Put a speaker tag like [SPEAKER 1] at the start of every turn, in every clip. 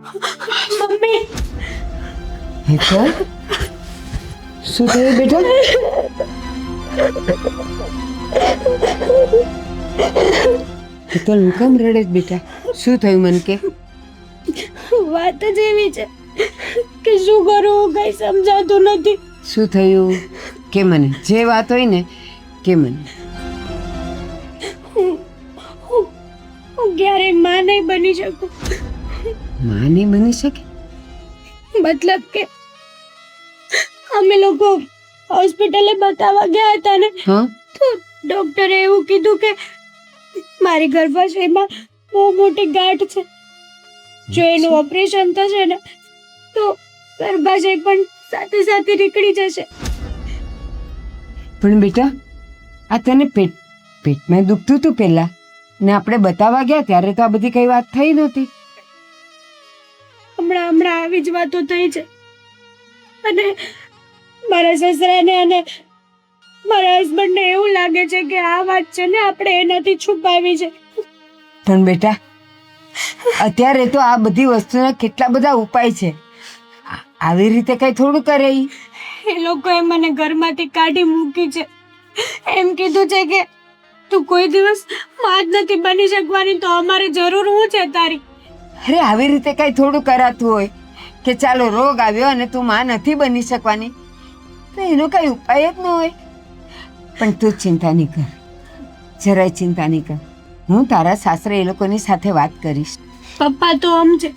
[SPEAKER 1] Mummy
[SPEAKER 2] Hetal શું થયું બેટા? હેતલ હું કેમ રડે છે બેટા? શું થયું મને કે?
[SPEAKER 1] વાત જ એવી છે કે શું કરું કઈ સમજાતું નથી.
[SPEAKER 2] શું થયું કે મને? જે વાત હોય ને કે મને.
[SPEAKER 1] હું ક્યારેય માં નહીં બની શકું.
[SPEAKER 2] માં નહીં બની શકે?
[SPEAKER 1] મતલબ કે અમે લોકો હોસ્પિટલે બતાવવા ગયા હતા ને,
[SPEAKER 2] હા
[SPEAKER 1] તો ડોક્ટરે એવું કીધું કે મારી ગર્ભાશયમાં બહુ મોટી ગાંઠ છે. જો એનું ઓપરેશન થશે ને તો ગર્ભાશય પણ સાથે સાથે નીકળી જશે.
[SPEAKER 2] પણ બેટા આ તને પેટમાં દુખતું હતું પહેલા ને આપણે બતાવવા ગયા ત્યારે તો આ બધી કઈ વાત થઈ નહોતી.
[SPEAKER 1] હમણાં આવી જ વાતો થઈ છે. અને મારા સસરાને અને મારા હસબન્ડને એવું લાગે છે કે આ વાત છે ને આપણે એનાથી છુપાવી છે.
[SPEAKER 2] પણ બેટા અત્યારે તો આ બધી વસ્તુના કેટલા બધા ઉપાય છે. આવી રીતે કઈ થોડું કરે ઈ.
[SPEAKER 1] એ લોકોએ મને ઘરમાંથી કાઢી મૂકી છે. એમ કીધું છે કે તું કોઈ દિવસ માં જ નથી બની શકવાની, તો અમારે જરૂર હું છે તારી.
[SPEAKER 2] અરે આવી રીતે કઈ થોડું કરાતું હોય કે ચાલો રોગ આવ્યો અને તું માં નથી બની શકવાની તો એનો કઈ ઉપાય જ ન હોય. પણ તું ચિંતા નહીં કર, જરાય ચિંતા નહીં કર. હું તારા સાસરે એ લોકોની સાથે વાત કરીશ.
[SPEAKER 1] પપ્પા તો આમ છે,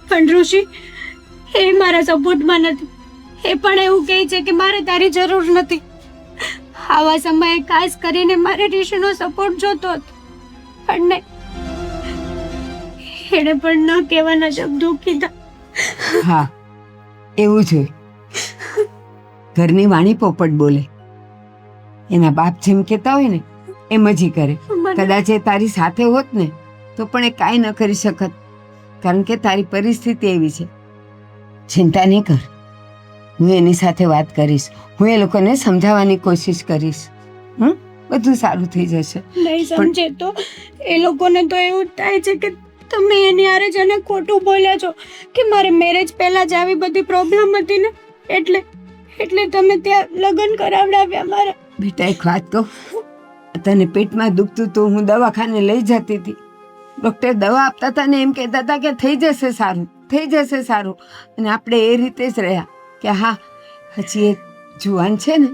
[SPEAKER 1] પણ ઋષિ એ મારા સપોર્ટમાં નથી. એ પણ એવું કહે છે કે મારે તારી જરૂર નથી. આવા સમયે ખાસ કરીને મારે ઋષિનો સપોર્ટ જોતો હતો, પણ નહીં, એણે પણ ન કહેવાના શબ્દો કીધા.
[SPEAKER 2] હા એવું જ હોય. ઘરની વાણી પોપટ બોલે. એના બાપ જેમ કહેતા હોય ને એમ જ ઈ કરે. કદાચ એ તારી સાથે હોત ને તો પણ એ કાંઈ ન કરી શકત, કારણ કે તારી પરિસ્થિતિ એવી છે. ચિંતા નહીં કર, હું એની સાથે વાત કરીશ. હું એ લોકોને સમજાવવાની કોશિશ કરીશ. બધું સારું થઈ જશે.
[SPEAKER 1] નહીં સમજે તો એ લોકોને તો એવું જ થાય છે કે તમે એની હારે જ એને ખોટું બોલ્યા છો, કે મારે મેરેજ પહેલા જ આવી બધી પ્રોબ્લેમ હતી ને એટલે તમે ત્યાં લગ્ન કરાવડાવ્યા મારા.
[SPEAKER 2] બેટા એક વાત કહું, તને પેટમાં દુખતું તો હું દવાખાને લઈ જતી હતી. ડૉક્ટર દવા આપતા હતા ને એમ કહેતા હતા કે થઈ જશે સારું, થઈ જશે સારું. અને આપણે એ રીતે જ રહ્યા કે હા હજી એ જુવાન છે ને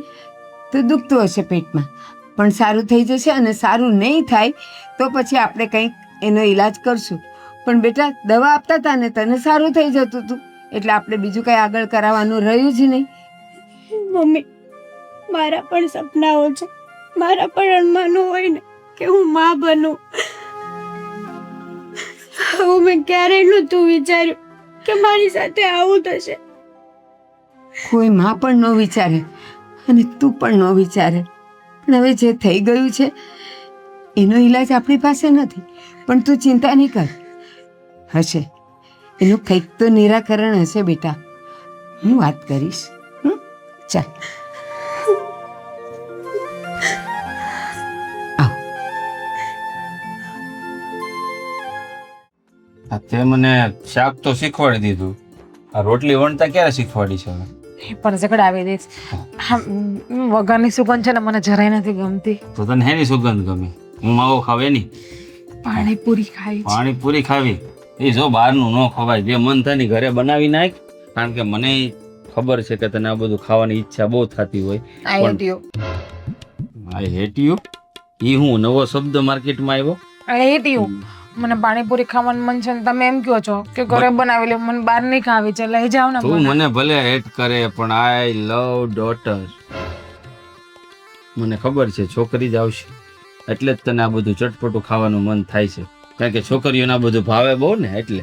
[SPEAKER 2] તો દુખતું હશે પેટમાં, પણ સારું થઈ જશે. અને સારું નહીં થાય તો પછી આપણે કંઈક એનો ઈલાજ કરશું. પણ બેટા દવા આપતા હતા ને તને સારું થઈ જતું હતું, એટલે આપણે બીજું કંઈ આગળ કરાવવાનું રહ્યું જ નહીં.
[SPEAKER 1] મમ્મી, મારા પણ સપનાઓ છે, મારા પણ અરમાનો હોય ને કે હું માં બનું. હું મેં ક્યારેય નહોતું વિચાર્યું કે મારી સાથે આવું થશે.
[SPEAKER 2] કોઈ માં પણ ન વિચારે અને તું પણ ન વિચારે. પણ હવે જે થઈ ગયું છે એનો ઈલાજ આપણી પાસે નથી. પણ તું ચિંતા નહીં કર, હશે એનું કંઈક તો નિરાકરણ હશે બેટા. હું વાત કરીશ. ચાલ
[SPEAKER 3] તે મને શાક તો શીખવાડી દીધું, આ રોટલી વણતા ક્યારે શીખવાડી છે?
[SPEAKER 4] એ પણ ઝઘડાવી દઈશ. વઘારની સુગંધ છે ને મને જરાય નથી ગમતી.
[SPEAKER 3] તો તને હેની સુગંધ ગમે? હું માવો ખાવે નહીં.
[SPEAKER 4] પાણીપુરી ખાઈ છે.
[SPEAKER 3] પાણીપુરી ખાવી એ જો બહારનું ન ખવાય. જે મન થાય ને ઘરે બનાવી નાખ, કારણ કે મને ખબર છે કે તને આ બધું ખાવાની ઈચ્છા બહુ થતી હોય. આઈ હેટ યુ ઈ હું નવો શબ્દ માર્કેટમાં આવ્યો.
[SPEAKER 4] મને પાણીપુરી ખાવાનું મન છે ને તમે એમ કહો છો કે ઘરે બનાવી લે, મને બહાર નહીં ખાવી છે, લઈ જાવ ને.
[SPEAKER 3] તું મને ભલે હેટ કરે પણ આઈ લવ ડોટર. મને ખબર છે છોકરી જ આવશે એટલે જ તને આ બધું ચટપટું ખાવાનું મન થાય છે, કારણ કે છોકરીઓને આ બધું ભાવે બહુ ને એટલે.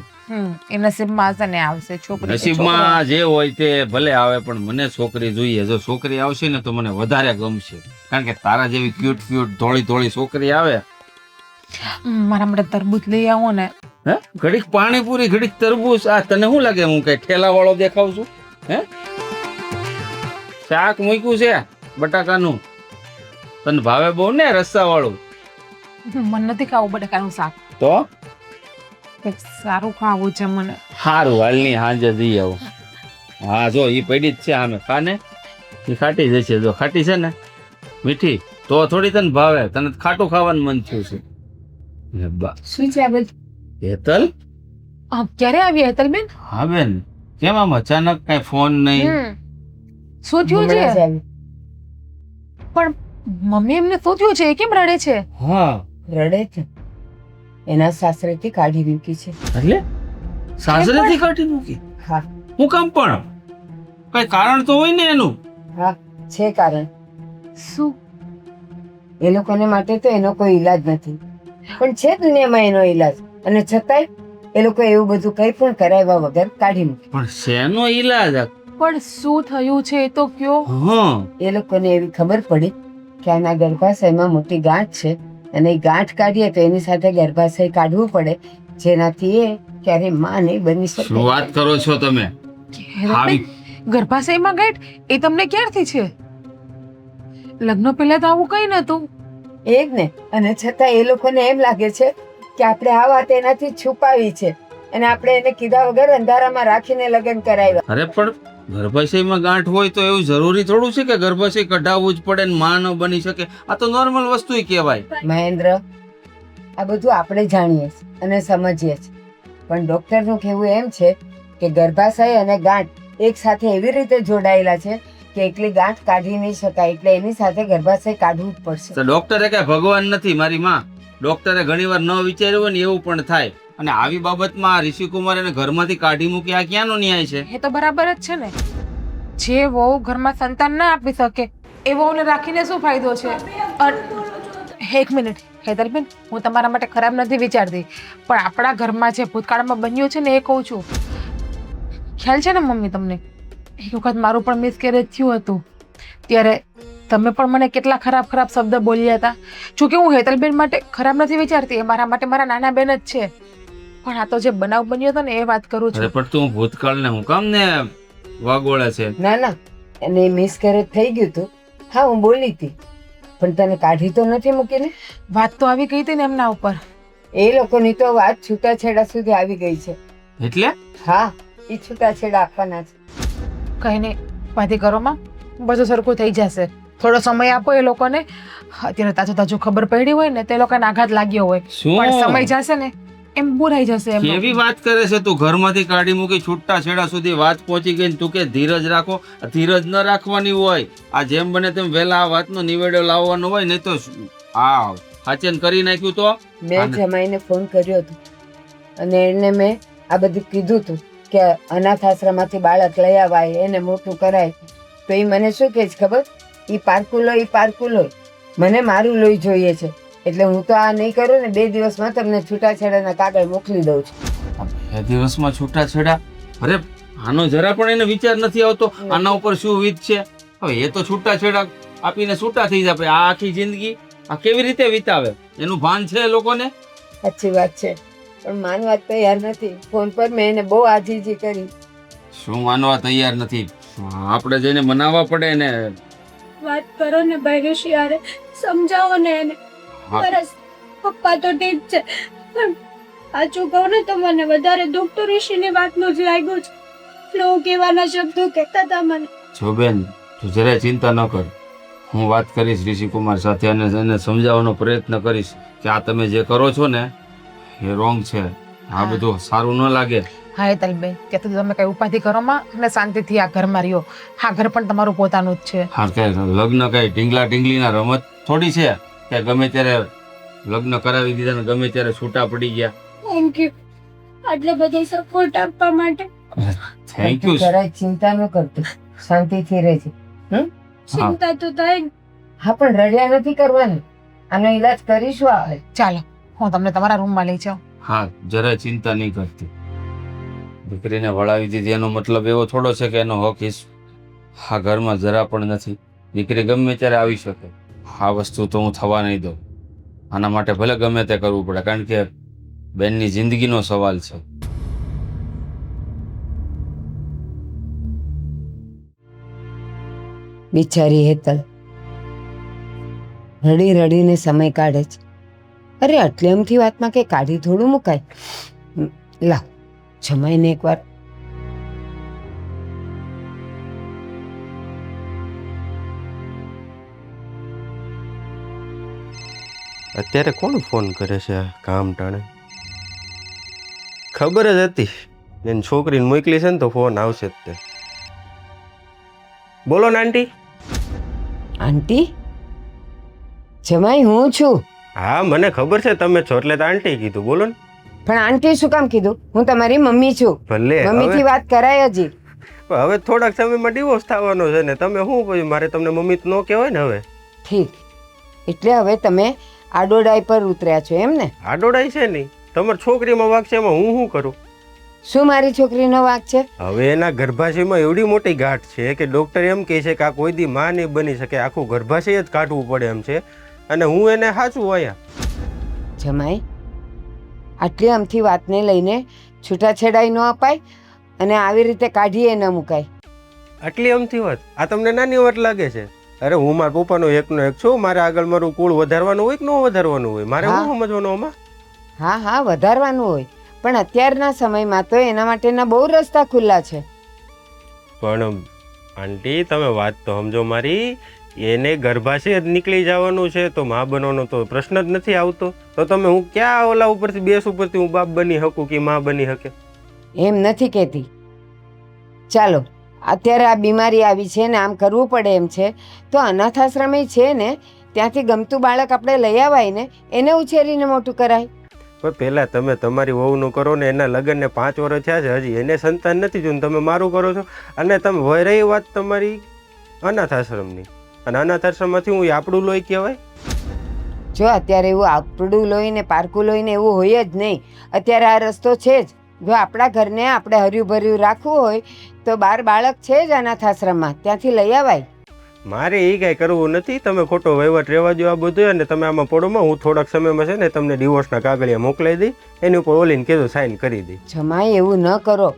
[SPEAKER 4] એ નસીબમાં હશે ને આવશે છોકરી.
[SPEAKER 3] નસીબમાં જે હોય તે ભલે આવે પણ મને છોકરી જોઈએ. જો છોકરી આવશે ને તો મને વધારે ગમશે, કારણ કે તારા જેવી ક્યુટ ક્યુટ ધોળી ધોળી છોકરી આવે.
[SPEAKER 4] મારા માટે તરબૂચ લઈ આવો ને.
[SPEAKER 3] હે ઘડીક પાણીપુરી ઘડીક તરબૂચ, આ તને શું લાગે હું કઈ ઠેલા વાળો દેખાવ છું? હે શાક મૂક્યું છે બટાકાનું, તને ભાવે બહુ ને રસ્સા વાળું?
[SPEAKER 4] મને નથી ખાવું બટાકાનું શાક.
[SPEAKER 3] તો
[SPEAKER 4] કંઈક સારું ખાવું છે મને.
[SPEAKER 3] સારું હાલની હાંજે જઈ આવો. હા જો ઈ પડી જ છે આમે ખાને ઈ ખાટી જશે. જો ખાટી છે ને મીઠી તો થોડી તને ભાવે. તને ખાટું ખાવાનું મન થયું છે. લે બા
[SPEAKER 2] શું છે આ બધું?
[SPEAKER 3] હેતલ.
[SPEAKER 4] ક્યારે આવી હેતલબેન?
[SPEAKER 3] હા બેન કેમ આમ અચાનક કઈ ફોન નહીં?
[SPEAKER 4] શું થયું
[SPEAKER 2] હમણાં જ
[SPEAKER 4] છે?
[SPEAKER 2] આવી.
[SPEAKER 4] પણ મમ્મી એમને શું થયું છે? એ કેમ રડે છે?
[SPEAKER 3] હા
[SPEAKER 2] રડે છે. એના સાસરેથી કાઢી મૂકી છે.
[SPEAKER 3] એટલે સાસરેથી કાઢી મૂકી?
[SPEAKER 2] હા
[SPEAKER 3] હું કામ પણ કઈ કારણ તો હોય ને એનું.
[SPEAKER 2] હા છે કારણ.
[SPEAKER 4] શું?
[SPEAKER 2] એ લોકોને માટે તો એનો કોઈ ઈલાજ નથી, પણ છે દુનિયામાં એનો ઈલાજ, અને છતાંય એ લોકો એવું બધું કંઈ પણ કરાવ્યા વગર કાઢી મૂકે.
[SPEAKER 3] પણ શેનો ઈલાજ આ?
[SPEAKER 4] પણ શું થયું છે એ તો કયો.
[SPEAKER 3] હા
[SPEAKER 2] એ લોકોને એવી ખબર પડી કે આના ગર્ભાશયમાં મોટી ગાંઠ છે, અને એ ગાંઠ કાઢીએ તો એની સાથે ગર્ભાશય કાઢવું પડે, જેનાથી એ ક્યારેય માં નહીં બની
[SPEAKER 3] શું
[SPEAKER 2] શકે.
[SPEAKER 3] વાત કરો છો તમે? આવી
[SPEAKER 4] ગર્ભાશયમાં ગાંઠ? એ તમને ક્યારથી છે? લગ્ન પહેલા તો આવું કઈ નતું.
[SPEAKER 2] એ જ ને, અને છતાં એ લોકોને એમ લાગે છે કે આપણે આ વાત એનાથી છુપાવી છે, અને આપણે એને કીધા વગર અંધારામાં રાખીને લગ્ન કરાવ્યા.
[SPEAKER 3] અરે પણ ગર્ભાશયમાં ગાંઠ હોય તો એવું જરૂરી થોડું છે કે ગર્ભાશય કઢાવવું જ પડે ને માં ન બની શકે? આ તો નોર્મલ વસ્તુ કહેવાય.
[SPEAKER 2] મહેન્દ્ર, આ બધું આપણે જાણીએ છીએ અને સમજીએ છીએ, પણ ડોક્ટરનું કહેવું એમ છે કે ગર્ભાશય અને ગાંઠ એક સાથે એવી રીતે જોડાયેલા છે કે એકલી ગાંઠ કાઢી નહીં શકાય, એટલે એની સાથે ગર્ભાશય કાઢવું જ પડશે.
[SPEAKER 3] તો ડોક્ટરે કઈ ભગવાન નથી મારી માં. ડોક્ટરે ઘણીવાર ન વિચાર્યું હોય ને એવું પણ થાય. અને આવી બાબતમાં ઋષિકુમાર એને ઘરમાંથી કાઢી મૂકી આ ક્યાંનો ન્યાય છે?
[SPEAKER 4] એ તો બરાબર જ છે ને. જે વહુ ઘરમાં સંતાન ના આપી શકે એ વહુને રાખીને શું ફાયદો છે? એક મિનિટ હેતલબેન, હું તમારા માટે ખરાબ નથી વિચારતી, પણ આપણા ઘરમાં જે ભૂતકાળમાં બન્યું છે ને એ કહું છું. ખ્યાલ છે ને મમ્મી તમને? એક વખત મારું પણ મિસકેરેજ થયું હતું, ત્યારે તમે પણ મને કેટલા ખરાબ ખરાબ શબ્દ બોલ્યા હતા. જોકે હું હેતલબેન માટે ખરાબ નથી વિચારતી, એ મારા માટે મારા નાના બેન જ છે, પણ આ તો જે બનાવ બન્યો હતો ને એ વાત કરું
[SPEAKER 3] અરે
[SPEAKER 4] છું.
[SPEAKER 3] પણ તું ભૂતકાળને હું કામ ને વાગોળે છે?
[SPEAKER 2] ના ના, એને મિસકેરેજ થઈ ગયું હતું. હા, હું બોલી હતી, પણ તને કાઢી તો નથી મૂકીને.
[SPEAKER 4] વાત તો આવી ગઈ હતી ને એમના ઉપર.
[SPEAKER 2] એ લોકોની તો વાત છૂટાછેડા સુધી આવી ગઈ છે.
[SPEAKER 3] એટલે
[SPEAKER 2] હા, એ છૂટાછેડા આપવાના છે.
[SPEAKER 4] કઈ નહીં, વાતી કરોમાં બધું સરખું થઈ જશે. થોડો સમય આપો એ લોકોને. અત્યારે તાજો તાજો ખબર પડી હોય ને તે લોકોને આઘાત લાગ્યો હોય,
[SPEAKER 3] શું?
[SPEAKER 4] પણ સમય જશે ને એમ બોરાઈ જશે એમ.
[SPEAKER 3] કેવી વાત કરે છે તું? ઘરમાંથી કાઢી મૂકી છૂટા છેડા સુધી વાત પહોંચી ગઈ ને તું કે ધીરજ રાખો. ધીરજ ન રાખવાની હોય. આ જેમ બને તેમ વહેલા આ વાતનો નિવેડો લાવવાનો હોય, નહીં તો આ હાચન કરી નાખ્યું તો.
[SPEAKER 2] મેં જમાઈને ફોન કર્યો હતો, અને એને મેં આ બધું કીધું હતું કે અનાથ આશ્રમમાંથી બાળક લઈ આવાય, એને મોટું કરાય. તો એ મને શું કહે છે ખબર? એ પારકું લોહી, મને મારું લોહી જોઈએ છે, એટલે હું તો આ નહીં કરું ને 2 દિવસમાં તમને છૂટાછેડાના કાગળ મોકલી દઉં છું.
[SPEAKER 3] 2 દિવસમાં છૂટાછેડા? અરે આનો જરા પણ એને વિચાર નથી આવતો આના ઉપર શું વીત છે. હવે એ તો છૂટાછેડા આપીને છૂટા થઈ જાય, આ આખી જિંદગી આ કેવી રીતે વિતાવે એનું ભાન છે એ લોકોને?
[SPEAKER 2] સાચી વાત છે, પણ માનવા તૈયાર નથી. ફોન પર મેં એને બહુ આજીજી કરી.
[SPEAKER 3] શું માનવા તૈયાર નથી? આપણે જઈને મનાવવા પડે ને.
[SPEAKER 1] વાત કરો ને ભાઈ ઋષિ, યાર સમજાવો ને એને.
[SPEAKER 3] હા.
[SPEAKER 1] બરસ પપ્પા તો ઠીક છે, પણ સાચું કહું ને તો મને વધારે દુઃખ તો ઋષિની વાતનું જ લાગ્યું છે. હું કહેવાના શબ્દો કહેતા હતા મને.
[SPEAKER 3] જો બેન તું જરાય ચિંતા ન કર, હું વાત કરીશ ઋષિકુમાર સાથે અને એને સમજાવવાનો પ્રયત્ન કરીશ કે આ તમે જે કરો છો ને એ રોંગ છે. આ બધું સારું ન લાગે.
[SPEAKER 4] હા હેતલબેન, ત્યાં સુધી તમે કઈ ઉપાધિ કરોમાં અને શાંતિથી આ ઘરમાં રહ્યો. આ ઘર પણ તમારું પોતાનું જ છે.
[SPEAKER 3] હા, કઈ લગ્ન કઈ ઢીંગલા ઢીંગલીના રમત થોડી છે કે ગમે ત્યારે લગ્ન કરાવી દીધા ને ગમે ત્યારે છૂટા પડી ગયા.
[SPEAKER 1] થેન્ક યુ આટલો બધો સપોર્ટ આપવા માટે.
[SPEAKER 3] Thank you.
[SPEAKER 2] જરાય ચિંતા ન કરતો, શાંતિથી રહેજે.
[SPEAKER 1] ચિંતા તો થાય.
[SPEAKER 2] હા, પણ રડ્યા નથી કરવાનું. આનો ઈલાજ કરીશું આવે.
[SPEAKER 4] ચાલો હું તમને તમારા રૂમમાં લઈ જાઉં.
[SPEAKER 3] હા, જરાય ચિંતા નહીં કરતી. દીકરીને વળાવી દીધી એનો મતલબ એવો થોડો છે કે એનો હક આ ઘરમાં જરા પણ નથી. દીકરી ગમે ત્યારે આવી શકે. આ વસ્તુ તો હું થવા નહીં દઉં. આના માટે ભલે ગમે તે કરવું પડે, કારણ કે બેનની જિંદગીનો સવાલ છે.
[SPEAKER 2] બિચારી હેતલ રડી રડીને સમય કાઢે છે. અરે આટલી અમથી વાતમાં કઈ કાઢી થોડું મુકાય. લાવ જમાઈને એકવાર.
[SPEAKER 5] અત્યારે કોણ ફોન કરે છે આ કામ ટાણે? ખબર જ હતી એની છોકરીને મોકલી છે ને તો ફોન આવશે જ તે. બોલો ને આંટી.
[SPEAKER 2] આંટી જમાઈ હું છું.
[SPEAKER 5] હા મને ખબર છે તમે છો એટલે તો આંટી કીધું. બોલો ને.
[SPEAKER 2] પણ આંટી શું કામ કીધું? હું તમારી મમ્મી છું.
[SPEAKER 5] ભલે
[SPEAKER 2] મમ્મીથી વાત કરાય હજી.
[SPEAKER 5] હવે થોડાક સમયમાં ડિવોર્સ થવાનો છે ને તમે શું પછી મારે તમને મમ્મી તો ન કહેવાય ને હવે.
[SPEAKER 2] ઠીક, એટલે હવે તમે આડોડાઈ પર ઉતર્યા છો એમ ને?
[SPEAKER 5] આડોડાઈ છે નહીં, તમારી છોકરીમાં વાગ છે એમાં હું શું કરું?
[SPEAKER 2] શું મારી છોકરીનો વાંક છે?
[SPEAKER 5] હવે એના ગર્ભાશયમાં એવડી મોટી ગાંઠ છે કે ડૉક્ટર એમ કહે છે કે આ કોઈ દી માં નહીં બની શકે, આખું ગર્ભાશય જ કાઢવું પડે એમ છે. અને હું એને સાચું અહીંયા.
[SPEAKER 2] જમાઈ આટલી આમથી વાતને લઈને છૂટાછેડાઈ ન અપાય અને આવી રીતે કાઢીએ ન મુકાય.
[SPEAKER 5] આટલી અમથી વાત આ તમને નાની વાત લાગે છે? અરે હું મારા પપ્પાનો એકનો એક છું, મારે આગળ મારું કુળ વધારવાનું હોય કે ન વધારવાનું હોય? મારે
[SPEAKER 2] હા.
[SPEAKER 5] શું સમજવાનું આમાં?
[SPEAKER 2] હા હા વધારવાનું હોય, પણ અત્યારના સમયમાં તો એના માટેના બહુ રસ્તા ખુલ્લા છે.
[SPEAKER 5] પણ આંટી તમે વાત તો સમજો મારી. એને ગર્ભાશય જ નીકળી જવાનું છે તો માં બનવાનો તો પ્રશ્ન જ નથી આવતો. તો તમે હું ક્યાં ઓલા ઉપરથી બેસ ઉપરથી હું બાપ બની શકું કે માં બની શકે?
[SPEAKER 2] એમ નથી કહેતી. ચાલો અત્યારે આ બીમારી આવી છે ને આમ કરવું પડે એમ છે તો અનાથાશ્રમે છે ને ત્યાંથી ગમતું બાળક આપણે લઈ આવાય ને એને ઉછેરીને મોટું કરાય.
[SPEAKER 5] પણ પહેલાં તમે તમારી વહુનું કરો ને, એના લગ્નને 5 વર્ષ થયા છે હજી એને સંતાન નથી જોયું, તમે મારું કરો છો. અને તમે વહી રહી વાત તમારી અનાથ આશ્રમની, અને અનાથ આશ્રમમાંથી હું આપણું લોહી કહેવાય?
[SPEAKER 2] જો અત્યારે એવું આપડું લોહી ને પારકું લોહી ને એવું હોય જ નહીં. અત્યારે આ રસ્તો છે જ. જો આપણા ઘરને આપણે હર્યું ભર્યું રાખવું હોય તો 12 બાળક છે જ અનાથ આશ્રમમાં, ત્યાંથી લઈ આવાય.
[SPEAKER 5] મારે એ કાંઈ કરવું નથી. તમે ખોટો વહીવટ રહેવા દો આ બધું, અને તમે આમાં પડોમાં હું થોડાક સમયમાં છે ને તમને ડિવોર્સના કાગળિયા મોકલાઈ દઈ, એની ઉપર ઓલીને કીધું સાઇન કરી દઈ.
[SPEAKER 2] જમાઈ એવું ન કરો.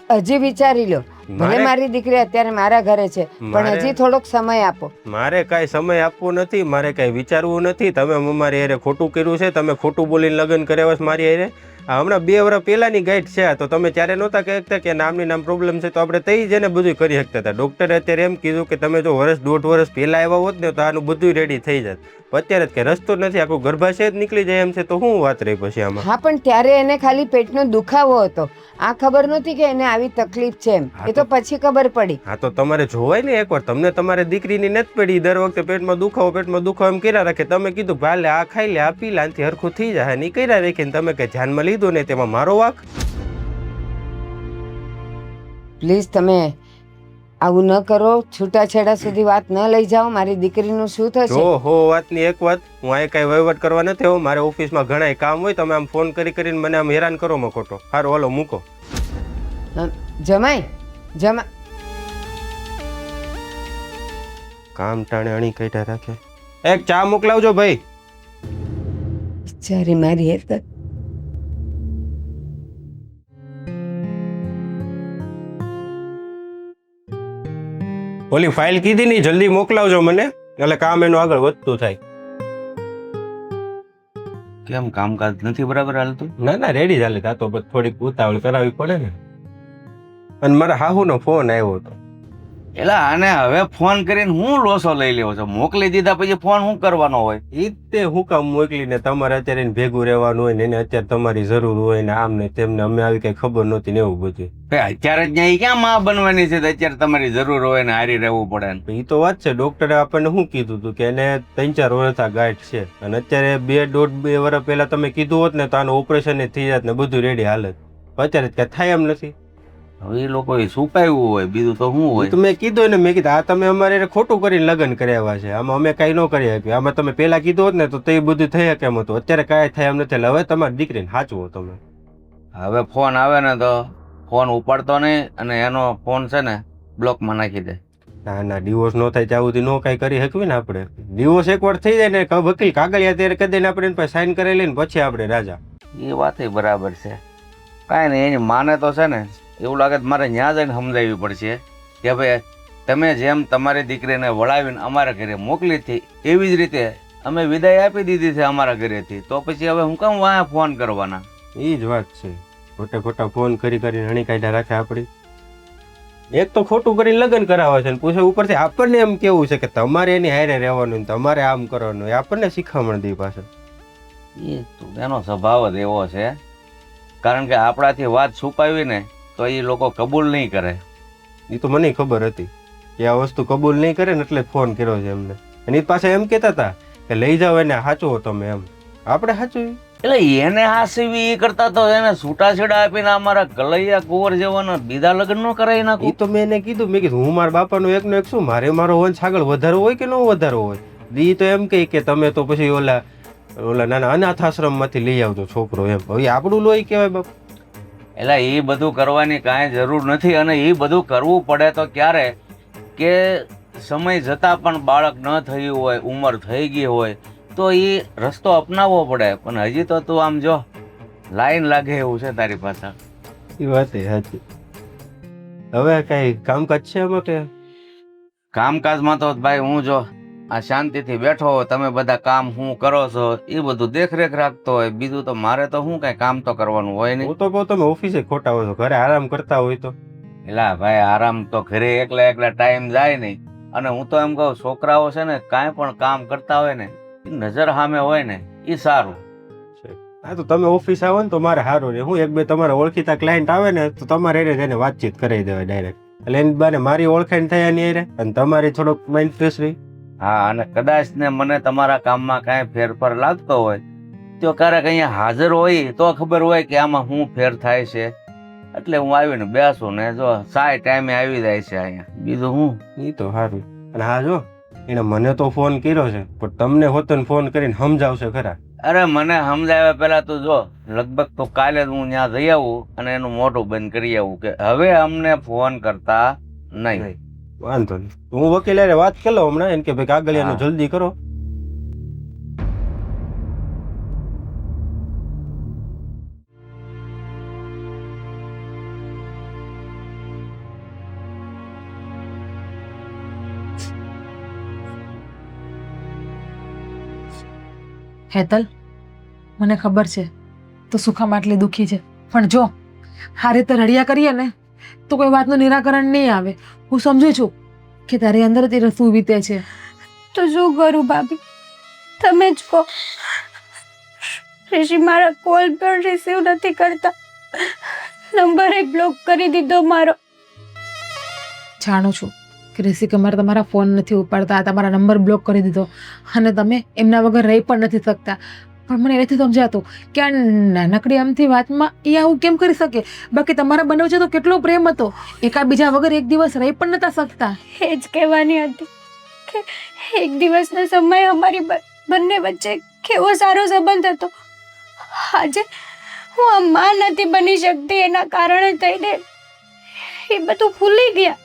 [SPEAKER 2] હજી વિચારી લો. ભલે મારી દીકરી અત્યારે મારા ઘરે છે પણ હજી થોડોક સમય આપો.
[SPEAKER 5] મારે કાંઈ સમય આપવો નથી, મારે કાંઈ વિચારવું નથી. તમે મારી હારે ખોટું કર્યું છે, તમે ખોટું બોલીને લગ્ન કર્યા છે મારી હારે. આ હમણાં 2 વર્ષ પહેલાની ગાઈડ છે, તો તમે ત્યારે નહોતા કહેતા કે નામ પ્રોબ્લેમ છે તો આપણે તઈ જઈને બધું કરી શકતા હતા. ડૉક્ટરે અત્યારે એમ કીધું કે તમે જો 1.5 વર્ષ પહેલાં આવ્યા હોત ને તો આનું બધું રેડી થઈ જાત. અત્યારે જ કે રસ્તો નથી, આખું ગર્ભાશય જ નીકળી જાય એમ છે તો શું વાત રહી પછી આમાં?
[SPEAKER 2] હા પણ ત્યારે એને ખાલી પેટનો દુખાવો હતો, આ ખબર નહોતી કે એને આવી તકલીફ છે એમ. એ તો પછી ખબર પડી.
[SPEAKER 5] હા તો તમારે જોવાય ને એકવાર. તમને તમારે દીકરીની નથી પડી, દર વખતે પેટમાં દુખાવો એમ કર્યા રાખે. તમે કીધું ભાલે આ ખાઈ લે, આ પી લે, આનાથી હરખું થઈ જાય, ની કર્યા રાખીને તમે કે ધ્યાનમાં લીધું ને તેમાં મારો વાંક?
[SPEAKER 2] પ્લીઝ તમે આવું ન કરો. છૂટાછેડા સુધી વાત ન લઈ જાઓ. મારી દીકરીનું શું થશે?
[SPEAKER 5] જો હો વાતની એક વાત, હું અહીં કાંઈ વહીવટ કરવા નથી આવ્યો. મારે ઓફિસમાં ઘણા કામ હોય, તમે આમ ફોન કરીને મને આમ હેરાન કરો માં ખોટો. સારું હાલો મૂકો.
[SPEAKER 2] જમાઈ
[SPEAKER 5] કામ ટાણે અણી કાઢ્યા રાખે. એક ચા મોકલાવજો ભાઈ.
[SPEAKER 2] બિચારી મારી હેતર.
[SPEAKER 5] ઓલી ફાઇલ કીધી ની જલ્દી મોકલાવજો મને, એટલે કામ એનું આગળ વધતું થાય.
[SPEAKER 3] કેમ કામકાજ નથી બરાબર હાલતું?
[SPEAKER 5] ના રેડી ચાલે. આ તો થોડીક ઉતાવળ કરાવવી પડે ને. અને મારા હાહુનો ફોન આવ્યો હતો.
[SPEAKER 3] એટલે આને હવે ફોન કરીને હું લોસો લઈ લેવો છો? મોકલી દીધા પછી ફોન શું કરવાનો હોય?
[SPEAKER 5] ઈ તે હું કામ મોકલીને તમારે અત્યારે એને ભેગું રહેવાનું હોય ને એને અત્યારે તમારી જરૂર હોય ને આમ ને તેમને અમે આવી કઈ ખબર નહોતી ને એવું બધું.
[SPEAKER 3] અત્યારે જ ત્યાં ક્યાં માં બનવાની છે? અત્યારે તમારી જરૂર હોય ને હારી રહેવું પડે ને.
[SPEAKER 5] એ તો વાત છે. ડોક્ટરે આપણને શું કીધું હતું કે એને 3-4 વર્ષ આ ગાંઠ છે, અને અત્યારે 2.5-2 વર્ષ પહેલા તમે કીધું હોત ને તો આનું ઓપરેશન થઈ જાત ને બધું રેડી હાલત. અત્યારે કઈ થાય એમ નથી.
[SPEAKER 3] હવે એ લોકો સુપાયું હોય, બીજું તો શું હોય?
[SPEAKER 5] તો મેં કીધું ને, મેં કીધું આ તમે અમારે ખોટું કરીને લગ્ન કર્યા છે, આમાં અમે કઈ ન કરી શકીએ. આમાં તમે પેલા કીધું હોત ને તો તે બધું થઈ શકે એમ હતું. અત્યારે કાંઈ થાય એમ નથી. હવે તમારી દીકરીને સાચવો તમે.
[SPEAKER 3] હવે ફોન આવે ને તો ફોન ઉપાડતો નહીં, અને એનો ફોન છે ને બ્લોકમાં નાખી દે.
[SPEAKER 5] ના ડિવોર્સ ન થાય ત્યાં સુધી નો કઈ કરી શકવી ને આપણે. ડિવોર્સ એકવાર થઈ જાય ને વકીલ કાગળિયા ત્યારે કરી દઈને આપણે એની પાસે સાઈન કરેલી ને પછી આપણે રાજા.
[SPEAKER 3] એ વાત બરાબર છે. કાંઈ નહીં, એની માને તો છે ને એવું લાગે મારે ત્યાં જઈને સમજાવવી પડશે કે ભાઈ તમે જેમ તમારી દીકરીને વળાવીને અમારા ઘરે મોકલી હતી એવી જ રીતે અમે વિદાય આપી દીધી છે અમારા ઘરેથી, તો પછી હવે હું કામ વાંહે ફોન કરવાના?
[SPEAKER 5] એ જ વાત છે. ખોટા ખોટા ફોન કરી કરીને હણી કાઢ્યા રાખે આપણી. એક તો ખોટું કરીને લગ્ન કરાવે છે ને પૂછે ઉપરથી આપણને એમ કેવું છે કે તમારે એની હારે રહેવાનું ને તમારે આમ કરવાનું. એ આપણને શીખામણ દી પાછળ.
[SPEAKER 3] એ તું એનો સ્વભાવ જ એવો છે, કારણ કે આપણાથી વાત છુપાવી ને તો એ લોકો કબૂલ નહીં કરે.
[SPEAKER 5] એ તો મને ખબર હતી કે આ વસ્તુ કબૂલ નહીં કરે ને એટલે ફોન કર્યો છે એમને. અને એ પાછા એમ કહેતા હતા કે લઈ જાઓ એને સાચવો તમે એમ. આપણે સાચું
[SPEAKER 3] એટલે એને હાસીવી એ કરતા તો એને છૂટાછેડા આપીને અમારા કલૈયા કુંવર જેવાના બીજા લગ્ન ન કરાવી
[SPEAKER 5] એ
[SPEAKER 3] નાખું.
[SPEAKER 5] તો મેં એને કીધું, મેં કીધું હું મારા બાપાનો એકનો એક શું, મારે મારો વંશ આગળ વધારવો હોય કે ન વધારવો હોય. દી તો એમ કહે કે તમે તો પછી ઓલા નાના અનાથ આશ્રમમાંથી લઈ આવજો છોકરો એમ. હવે આપણું લોહી કહેવાય બાપ.
[SPEAKER 3] એટલે એ બધું કરવાની કાંઈ જરૂર નથી, અને એ બધું કરવું પડે તો ક્યારે કે સમય જતાં પણ બાળક ન થયું હોય, ઉંમર થઈ ગઈ હોય તો એ રસ્તો અપનાવવો પડે. પણ હજી તો તું આમ જો લાઈન લાગે એવું છે તારી પાસે.
[SPEAKER 5] એ વાત એ સાચી. હવે કઈ કામકાજ છે એમાં કે?
[SPEAKER 3] કામકાજમાં તો ભાઈ હું જો આ શાંતિથી બેઠો હોય, તમે બધા કામ હું કરો છો એ બધું દેખરેખ રાખતો હોય, બીજું તો મારે તો શું કઈ કામ તો કરવાનું હોય નહીં.
[SPEAKER 5] હું તો કહું તમે ઓફિસે ખોટા હોય તો ઘરે આરામ કરતા હોય તો.
[SPEAKER 3] એલા ભાઈ આરામ તો ઘરે એકલા એકલા ટાઈમ જાય નહીં. અને હું તો એમ કહું છોકરાઓ છે ને કાંઈ પણ કામ કરતા હોય ને એ નજર સામે હોય ને એ સારું.
[SPEAKER 5] હા તો તમે ઓફિસ આવો ને તો મારે સારું રહે. હું એક બે તમારા ઓળખીતા ક્લાયન્ટ આવે ને તો તમારે એને વાતચીત કરી દેવાય ડાયરેક્ટ. એટલે એની બાને મારી ઓળખાણ થાય એની હારે અને તમારી થોડોક માઇન્ડ ફ્રેશ રહી.
[SPEAKER 3] હા, અને કદાચ ને મને તમારા કામમાં કાંઈ ફેરફાર લાગતો હોય તો ક્યારેક અહીંયા હાજર હોય તો ખબર હોય કે આમાં શું ફેર થાય છે. એટલે હું આવીને બેસું ને જો સાય ટાઈમે આવી જાય છે અહીંયા. બીજું હું
[SPEAKER 5] એ તો સારું. અને હા જો એને મને તો ફોન કર્યો છે પણ તમને હોતન ફોન કરીને સમજાવશે ખરા.
[SPEAKER 3] અરે મને સમજાવ્યા પહેલા તું જો લગભગ તો કાલે જ હું ત્યાં જઈ આવું અને એનું મોઢું બંધ કરી આવું કે હવે અમને ફોન કરતા નહીં.
[SPEAKER 5] વાંધો નહીં, હું વકીલ હારે વાત કરી લઉં હમણાં એને કે ભાઈ કાગળિયાનું જલ્દી કરો.
[SPEAKER 4] હેતલ, મને ખબર છે તો સુખામાં આટલી દુઃખી છે, પણ જો આ રીતે રડ્યા કરીએ ને તો કોઈ વાતનું નિરાકરણ નહીં આવે. હું સમજુ છું કે તારી અંદર તે રસું વીતે છે.
[SPEAKER 1] તો શું કરું ભાભી, તમે જ કહો. ઋષિ મારા કોલ પણ રિસીવ નથી કરતા, નંબર બ્લોક કરી દીધો મારો.
[SPEAKER 4] જાણું છું કે ઋષિ કુમાર તમારા ફોન નથી ઉપાડતા, તમારા નંબર બ્લોક કરી દીધો અને તમે એમના વગર રહી પણ નથી શકતા. પણ મને નથી સમજાતું કે આ નાનકડી આમથી વાતમાં એ આવું કેમ કરી શકે. બાકી તમારા બંને વચ્ચે તો કેટલો પ્રેમ હતો, એકાબીજા વગર એક દિવસ રહી પણ નતા શકતા.
[SPEAKER 1] એ જ કહેવાની હતી કે એક દિવસના સમયે અમારી બંને વચ્ચે કેવો સારો સંબંધ હતો. આજે હું આ માં નથી બની શકતી, એના કારણે થઈને એ બધું ભૂલી ગયા.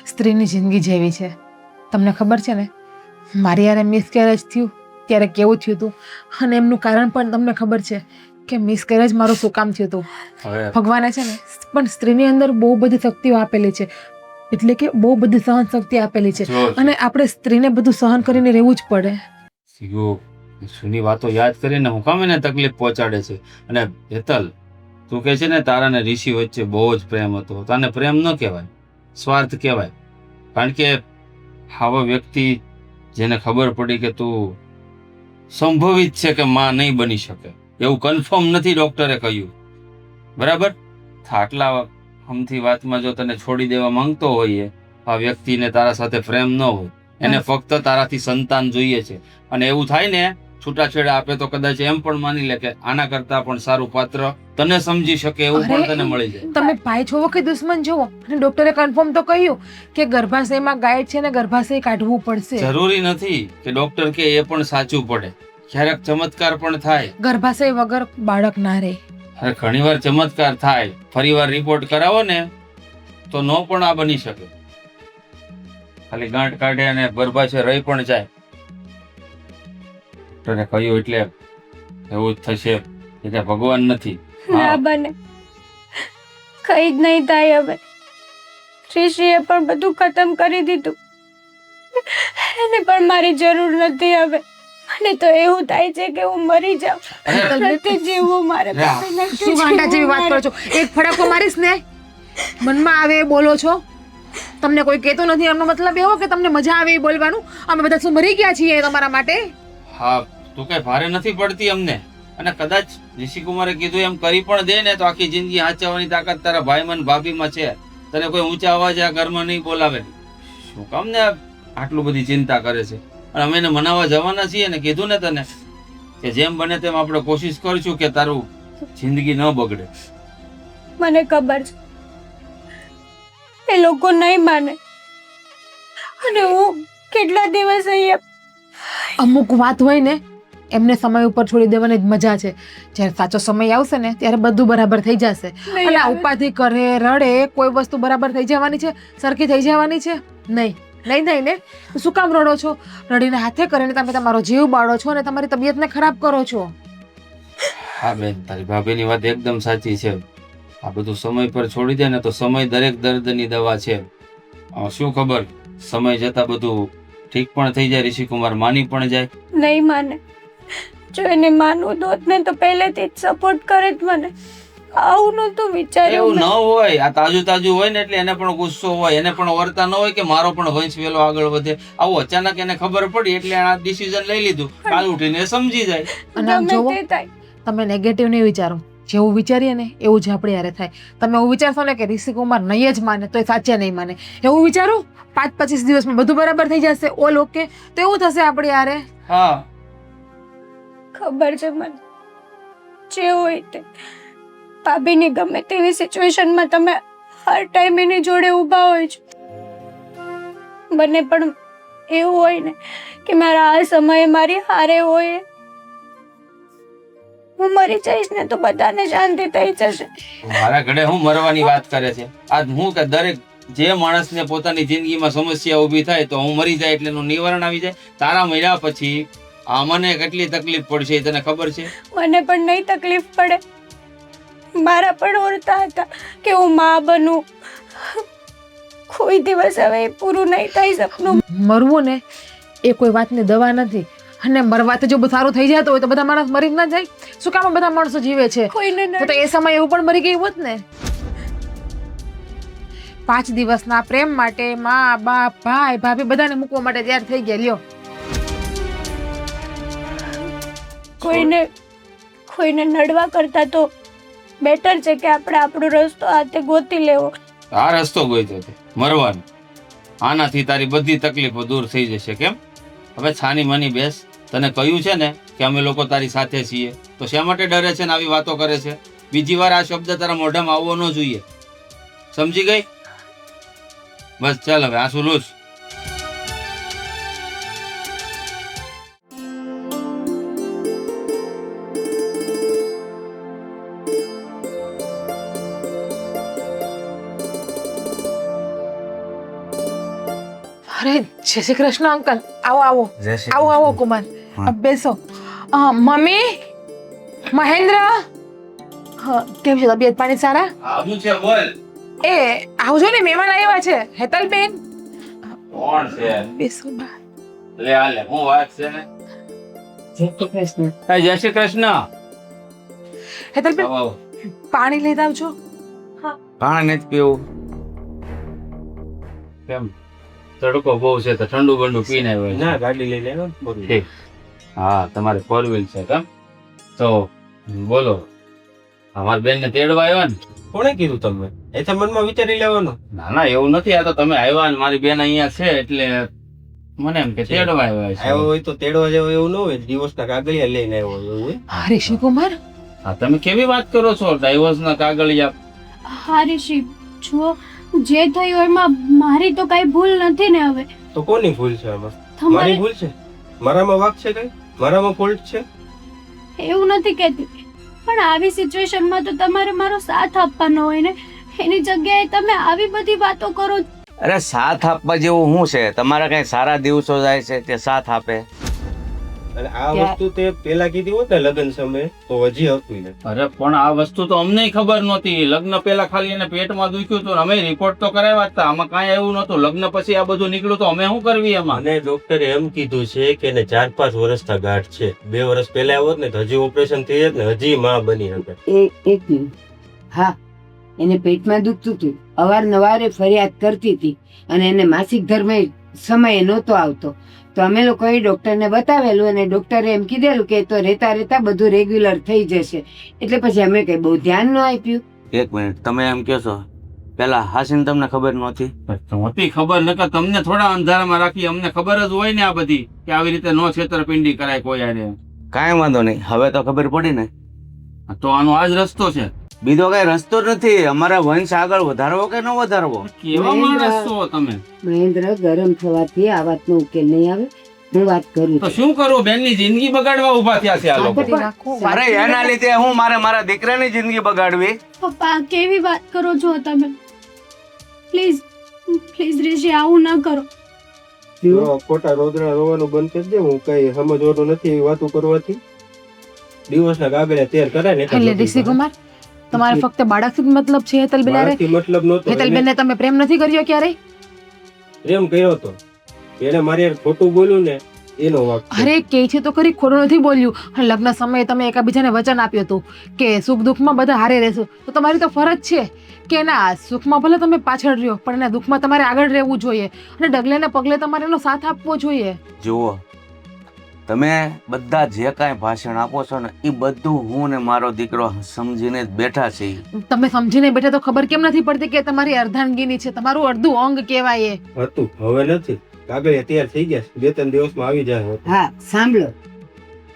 [SPEAKER 4] સ્ત્રીની જિંદગી જેવી છે. તમને ખબર છે ને મારી યારે મિસકેરેજ થયું ત્યારે કેવું થયું હતું, અને એમનું કારણ પણ તમને ખબર છે કે મિસકેરેજ મારું શું કામ થયું હતું. ભગવાને છે ને પણ સ્ત્રીની અંદર બહુ બધી શક્તિઓ આપેલી છે, એટલે કે બહુ બધી સહન શક્તિ આપેલી છે, અને આપણે સ્ત્રીને બધું સહન કરીને રહેવું જ પડે.
[SPEAKER 3] જૂની વાતો યાદ કરીને હું કામ એને તકલીફ પહોંચાડે છે. અને હેતલ, તું કહે છે ને તારા ને ઋષિ વચ્ચે બહુ જ પ્રેમ હતો. તને પ્રેમ ન કહેવાય, સ્વાર્થ કહેવાય. કારણ કે આવા વ્યક્તિ જેને ખબર પડી કે તું સંભવિત છે કે માં નહીં બની શકે, એવું કન્ફર્મ નથી ડોક્ટરે કહ્યું, બરાબર? આટલા હમથી વાતમાં જો તને છોડી દેવા માંગતો હોઈએ, આ વ્યક્તિને તારા સાથે પ્રેમ ન હોય, એને ફક્ત તારાથી સંતાન જોઈએ છે, અને એવું થાય ને છૂટાછેડા આપે તો કદાચ એમ પણ માની લે કે આના કરતા પણ સારું પાત્ર તને સમજી શકે એવું પણ તને મળી જાય.
[SPEAKER 4] તમે ભાઈ છો કે દુશ્મન છો? અને ડોક્ટરે કન્ફર્મ તો કહ્યું કે ગર્ભાશયમાં ગાઈડ છે ને ગર્ભાશય કાઢવું પડશે.
[SPEAKER 3] જરૂરી નથી કે ડોક્ટર કે એ પણ સાચું પડે, ક્યારેક ચમત્કાર પણ થાય.
[SPEAKER 4] ગર્ભાશય વગર બાળક ના રહે.
[SPEAKER 3] અરે ઘણીવાર ચમત્કાર થાય, ફરીવાર રિપોર્ટ કરાવો ને તો નો પણ આ બની શકે. ખાલી ગાંઠ કાઢે અને ગર્ભાશય રહી પણ જાય. તને કહ્યું એટલે એવું જ થશે, એટલે ભગવાન નથી.
[SPEAKER 1] ના બને, કઈ જ નહીં થાય. હવે ઋષિએ પણ બધું ખતમ કરી દીધું, એને પણ મારી જરૂર નથી. હવે મને તો એવું થાય છે કે હું મરી જાઉં નથી જીવવું મારે ભાભીને
[SPEAKER 4] શું ગાંડા જેવી વાત કરો છો? એક ફડાકો મારીશ ને મનમાં આવે એ બોલો છો. તમને કોઈ કહેતો નથી એમનો મતલબ એવો કે તમને મજા આવે એ બોલવાનું. અમે બધા શું મરી ગયા છીએ તમારા માટે?
[SPEAKER 3] હા, તું કઈ ભારે નથી પડતી અમને. અને કદાચ ઋષિકુમારે કીધું એમ કરી પણ દે ને તો આખી જિંદગી હાચવવાની તાકાત તારા ભાઈમાં ને ભાભીમાં છે. તને કોઈ ઊંચા અવાજે આ ઘરમાં નહીં બોલાવે. શું કામ ને આટલું બધી ચિંતા કરે છે? અને અમે એને મનાવવા જવાના છીએ ને કીધું ને તને કે જેમ બને તેમ આપણે કોશિશ કરશું કે તારું જિંદગી ન બગડે.
[SPEAKER 1] મને ખબર છે એ લોકો નહીં માને અને હું કેટલા દિવસ અહીંયા
[SPEAKER 4] અમુક વાત હોય ને એમને સમય ઉપર છોડી દેવાની જ મજા છે. જ્યારે સાચો સમય આવશે ને ત્યારે બધું બરાબર થઈ જશે. અને આ ઉપાધિ કરે રડે કોઈ વસ્તુ બરાબર થઈ જવાની છે? સરખી થઈ જવાની છે? નહીં નહીં નહીં ને. શું કામ રડો છો? રડીને હાથે કરીને તમે તમારો જીવ બાળો છો અને તમારી તબિયતને ખરાબ કરો છો.
[SPEAKER 3] હા બેન, તારી ભાભીની વાત એકદમ સાચી છે. આ બધું સમય પર છોડી દે ને તો સમય દરેક દર્દની દવા છે. શું ખબર સમય જતા બધું ઠીક પણ થઈ જાય, ઋષિકુમાર માની પણ જાય.
[SPEAKER 1] નહીં માને. જો એને માનવું હોત ને તો પહેલેથી જ સપોર્ટ કરે જ મને. આવું નહોતું વિચાર્યું
[SPEAKER 3] એવું
[SPEAKER 1] મેં.
[SPEAKER 3] ન હોય. આ તાજું તાજું હોય ને એટલે એને પણ ગુસ્સો હોય, એને પણ વર્તા ન હોય કે મારો પણ વંશ વેલો આગળ વધે. આવું અચાનક એને ખબર પડી એટલે આ ડિસિઝન લઈ લીધું. કાલ ઉઠીને સમજી જાય.
[SPEAKER 4] અને આમ
[SPEAKER 1] ગમે
[SPEAKER 4] જોવો,
[SPEAKER 1] તે થાય.
[SPEAKER 4] તમે નેગેટિવ નહીં વિચારો. જેવું વિચારીએ ને એવું જ આપણે યારે થાય. તમે એવું વિચારશો ને કે ઋષિકુમાર નહીં જ માને તો એ સાચે નહીં માને, એવું વિચારો 5-25 દિવસમાં બધું બરાબર થઈ જશે, ઓલ ઓકે, તો એવું થશે આપણે યારે.
[SPEAKER 3] હા,
[SPEAKER 1] ખબર છે મને. જે હોય તે ભાભીની ગમે તેવી સિચ્યુએશનમાં તમે હર ટાઈમ એની જોડે ઊભા હોય છો. બને પણ એવું હોય ને કે મારા આ સમયે મારી હારે હોય, હું મરી જઈશ ને તો બધાને શાંતિ થઈ જશે.
[SPEAKER 3] મારા ઘરે હું મરવાની વાત કરે છે? આજ હું કે દરેક જે માણસને પોતાની જિંદગીમાં સમસ્યા ઊભી થાય તો હું મરી જાય એટલે એનું નિવારણ આવી જાય. તારા મર્યા પછી આ મને કેટલી તકલીફ પડશે એ તને ખબર છે?
[SPEAKER 1] મને પણ નહીં તકલીફ પડે. મારા પણ ઓરતા હતા કે હું માં બનું. કોઈ દિવસ હવે એ પૂરું નહીં થઈ સપનું.
[SPEAKER 4] મરવું ને એ કોઈ વાતની દવા નથી. અને મરવાથી જો બધું સારું થઈ જતું હોય તો બધા માણસ મરી જ ના જાય? શું કામ બધા માણસો જીવે છે?
[SPEAKER 1] કોઈને
[SPEAKER 4] તો એ સમય એવું પણ મરી ગયું હોત ને. 5 દિવસના પ્રેમ માટે માં બાપ ભાઈ ભાભી બધાને મૂકવા માટે તૈયાર થઈ ગયા. લ્યો,
[SPEAKER 1] કોઈને નડવા કરતા તો બેટર છે કે આપણે આપણો રસ્તો હાથે ગોતી લેવો.
[SPEAKER 3] આ રસ્તો ગોઈતો છે મરવાનો. આનાથી તારી બધી તકલીફો દૂર થઈ જશે. કેમ? હવે છાની માની બેસ. તને કહ્યું છે ને કે અમે લોકો તારી સાથે છીએ, તો શા માટે ડરે છે ને આવી વાતો કરે છે? બીજી વાર આ શબ્દ તારા મોઢામાં આવવો ન જોઈએ. સમજી ગઈ? બસ ચાલ હવે આંસુ લૂછ.
[SPEAKER 4] અરે જય શ્રી કૃષ્ણ અંકલ. આવો આવો આવો આવો કુમાર, બેસો. મમ્મી, મહેન્દ્ર, કેમ છે તબિયત પાણી સારા?
[SPEAKER 3] આવું છે બોલ.
[SPEAKER 4] એ આવજો ને, મહેમાન આવ્યા છે. હેતલબેન,
[SPEAKER 3] કોણ છે?
[SPEAKER 4] બેસો બા.
[SPEAKER 3] લે આ લે, હું વાત છે ને.
[SPEAKER 2] જય શ્રી કૃષ્ણ.
[SPEAKER 3] જય શ્રી કૃષ્ણ.
[SPEAKER 4] હેતલબેન,
[SPEAKER 3] આવો, આવો.
[SPEAKER 4] પાણી લઈ આવજો.
[SPEAKER 3] પાણી નથી પીવું. કેમ? તડકો બહુ છે તો ઠંડુ બંડુ પીને આવ્યો છે.
[SPEAKER 5] ના, ગાડી લઈ લેનો.
[SPEAKER 3] ઠીક. હા, તમારે 4 વ્હીલ છે કેમ? તો બોલો, અમારી બેન ને તેડવા આવ્યા ને?
[SPEAKER 5] કોણે કીધું તમને? એ તો મનમાં વિચારી લેવાનું.
[SPEAKER 3] ના ના, એવું નથી. આ તો તમે આવ્યા ને મારી બેન અહીંયા છે એટલે મને એમ કે તેડવા આવ્યા છે.
[SPEAKER 5] આવ્યો હોય તો તેડવા જેવો એવું ન હોય. ડિવોર્સના કાગળિયા લઈને આવ્યો હોય એવું હોય.
[SPEAKER 4] હા ઋષિકુમાર,
[SPEAKER 3] હા, તમે કેવી વાત કરો છો? ડાયવોર્સ ના કાગળિયા?
[SPEAKER 1] હા ઋષિ, જુઓ જે થયું એમાં મારી તો કઈ ભૂલ નથી ને. હવે
[SPEAKER 5] તો કોની ભૂલ છે આમાં?
[SPEAKER 1] તમારી
[SPEAKER 5] મારી ભૂલ છે? મારામાં વાંક છે કઈ? મારામાં ફોલ્ટ છે?
[SPEAKER 1] એવું નથી કહેતી, પણ આવી સિચ્યુએશનમાં તો તમારે મારો સાથ આપવાનો હોય ને. એની જગ્યાએ તમે આવી બધી વાતો કરો.
[SPEAKER 6] અરે સાથ આપવા જેવું શું છે? તમારા કઈ સારા દિવસો જાય છે તે સાથ આપે?
[SPEAKER 5] અને આ વસ્તુ તે પેલા કીધી હોત ને લગ્ન સમયે તો હજી હતું ને.
[SPEAKER 3] અરે પણ આ વસ્તુ તો અમને ખબર નહોતી. લગ્ન પહેલા ખાલી એને પેટમાં દુખ્યું હતું, અમે રિપોર્ટ તો કરાવ્યા હતા, આમાં કાંઈ એવું નહોતું. લગ્ન પછી આ બધું નીકળ્યું તો અમે શું કરવી એમાં?
[SPEAKER 5] અને ડોક્ટરે એમ કીધું છે કે એને 4-5 વર્ષના ગાંઠ છે. 2 વર્ષ પહેલા આવ્યો ને તો હજી ઓપરેશન થઈ જાય ને હજી માં બની શકે.
[SPEAKER 2] એક મિનિટ. હા, એને પેટમાં દુખતું હતું, અવારનવાર ફરિયાદ કરતી હતી અને એને માસિક ધર્મ સમય નહોતો આવતો. તો અમે લોકોએ ડોક્ટરને બતાવેલું અને ડોક્ટરે એમ કીધેલું કે તો રહેતા રહેતા બધું રેગ્યુલર થઈ જશે. એટલે પછી અમે કઈ બહુ ધ્યાન ન આપ્યું.
[SPEAKER 6] એક મિનિટ, તમે એમ કહો છો પેલા હાસીને તમને ખબર નહોતી?
[SPEAKER 3] નહોતી ખબર, નકર તમને થોડા અંધારામાં રાખી. અમને ખબર જ હોય ને આ બધી કે આવી રીતે નો છેતરપિંડી કરાય કોઈ હારે.
[SPEAKER 6] કાંઈ વાંધો નહીં, હવે તો ખબર પડી ને.
[SPEAKER 3] તો આનો આ જ રસ્તો છે.
[SPEAKER 6] બીજો કઈ રસ્તો નથી. અમારા વંશ આગળ વધારવો કે ન વધારવો?
[SPEAKER 3] કેવા માણસ છો તમે?
[SPEAKER 2] મહેન્દ્ર, ગરમ થવાથી આ વાતનો ઉકેલ નહીં આવે. હું વાત કરું
[SPEAKER 3] તો શું કરવું? બેનની જિંદગી બગાડવા ઉભા થયા છે આ લોકો.
[SPEAKER 6] અરે એના લીધે હું મારા દીકરાની જિંદગી બગાડવી?
[SPEAKER 1] પપ્પા કેવી વાત કરો છો તમે? પ્લીઝ પ્લીઝ ઋષિ આવું ન કરો.
[SPEAKER 5] જો ખોટા રોદડા રોવાનું બંધ કરી દે. હું કઈ સમજવાનું નથી એવી વાતો કરવાથી. દિવસના ગાગળે તેર કરાય ને
[SPEAKER 4] એટલે ઋષિ કુમાર, તમારે ફક્ત બાળકથી જ મતલબ છે હેતલબેન હારે?
[SPEAKER 5] મારાથી મતલબ નહોતો.
[SPEAKER 4] હેતલબેનને તમે પ્રેમ નથી કર્યો ક્યારેય?
[SPEAKER 5] પ્રેમ કર્યો તો એને મારી હારે ખોટું બોલ્યું ને એનો વાંક છે.
[SPEAKER 4] અરે કે છે તો ખરી, ખોટું નથી બોલ્યું. અને લગ્ન સમયે તમે એકાબીજાને વચન આપ્યું હતું કે સુખ દુઃખમાં બધા હારે રહેશો. તો તમારી તો ફરજ છે કે ના, સુખમાં ભલે તમે પાછળ રહ્યો પણ એના દુઃખમાં તમારે આગળ રહેવું જોઈએ અને ડગલે ને પગલે તમારે એનો સાથ આપવો જોઈએ.
[SPEAKER 6] જુઓ, તમે બધા જે કાંઈ ભાષણ આપો છો ને એ બધું હું ને મારો દીકરો સમજીને જ બેઠા છીએ.
[SPEAKER 4] તમે સમજીને બેઠા તો ખબર કેમ નથી પડતી કે તમારી અર્ધાંગીની છે, તમારું અડધું અંગ કહેવાય એ.
[SPEAKER 5] હતું, હવે નથી. કાગળિયા તૈયાર થઈ ગયા છે. 2-3 દિવસમાં આવી જાય.
[SPEAKER 2] હા, સાંભળો,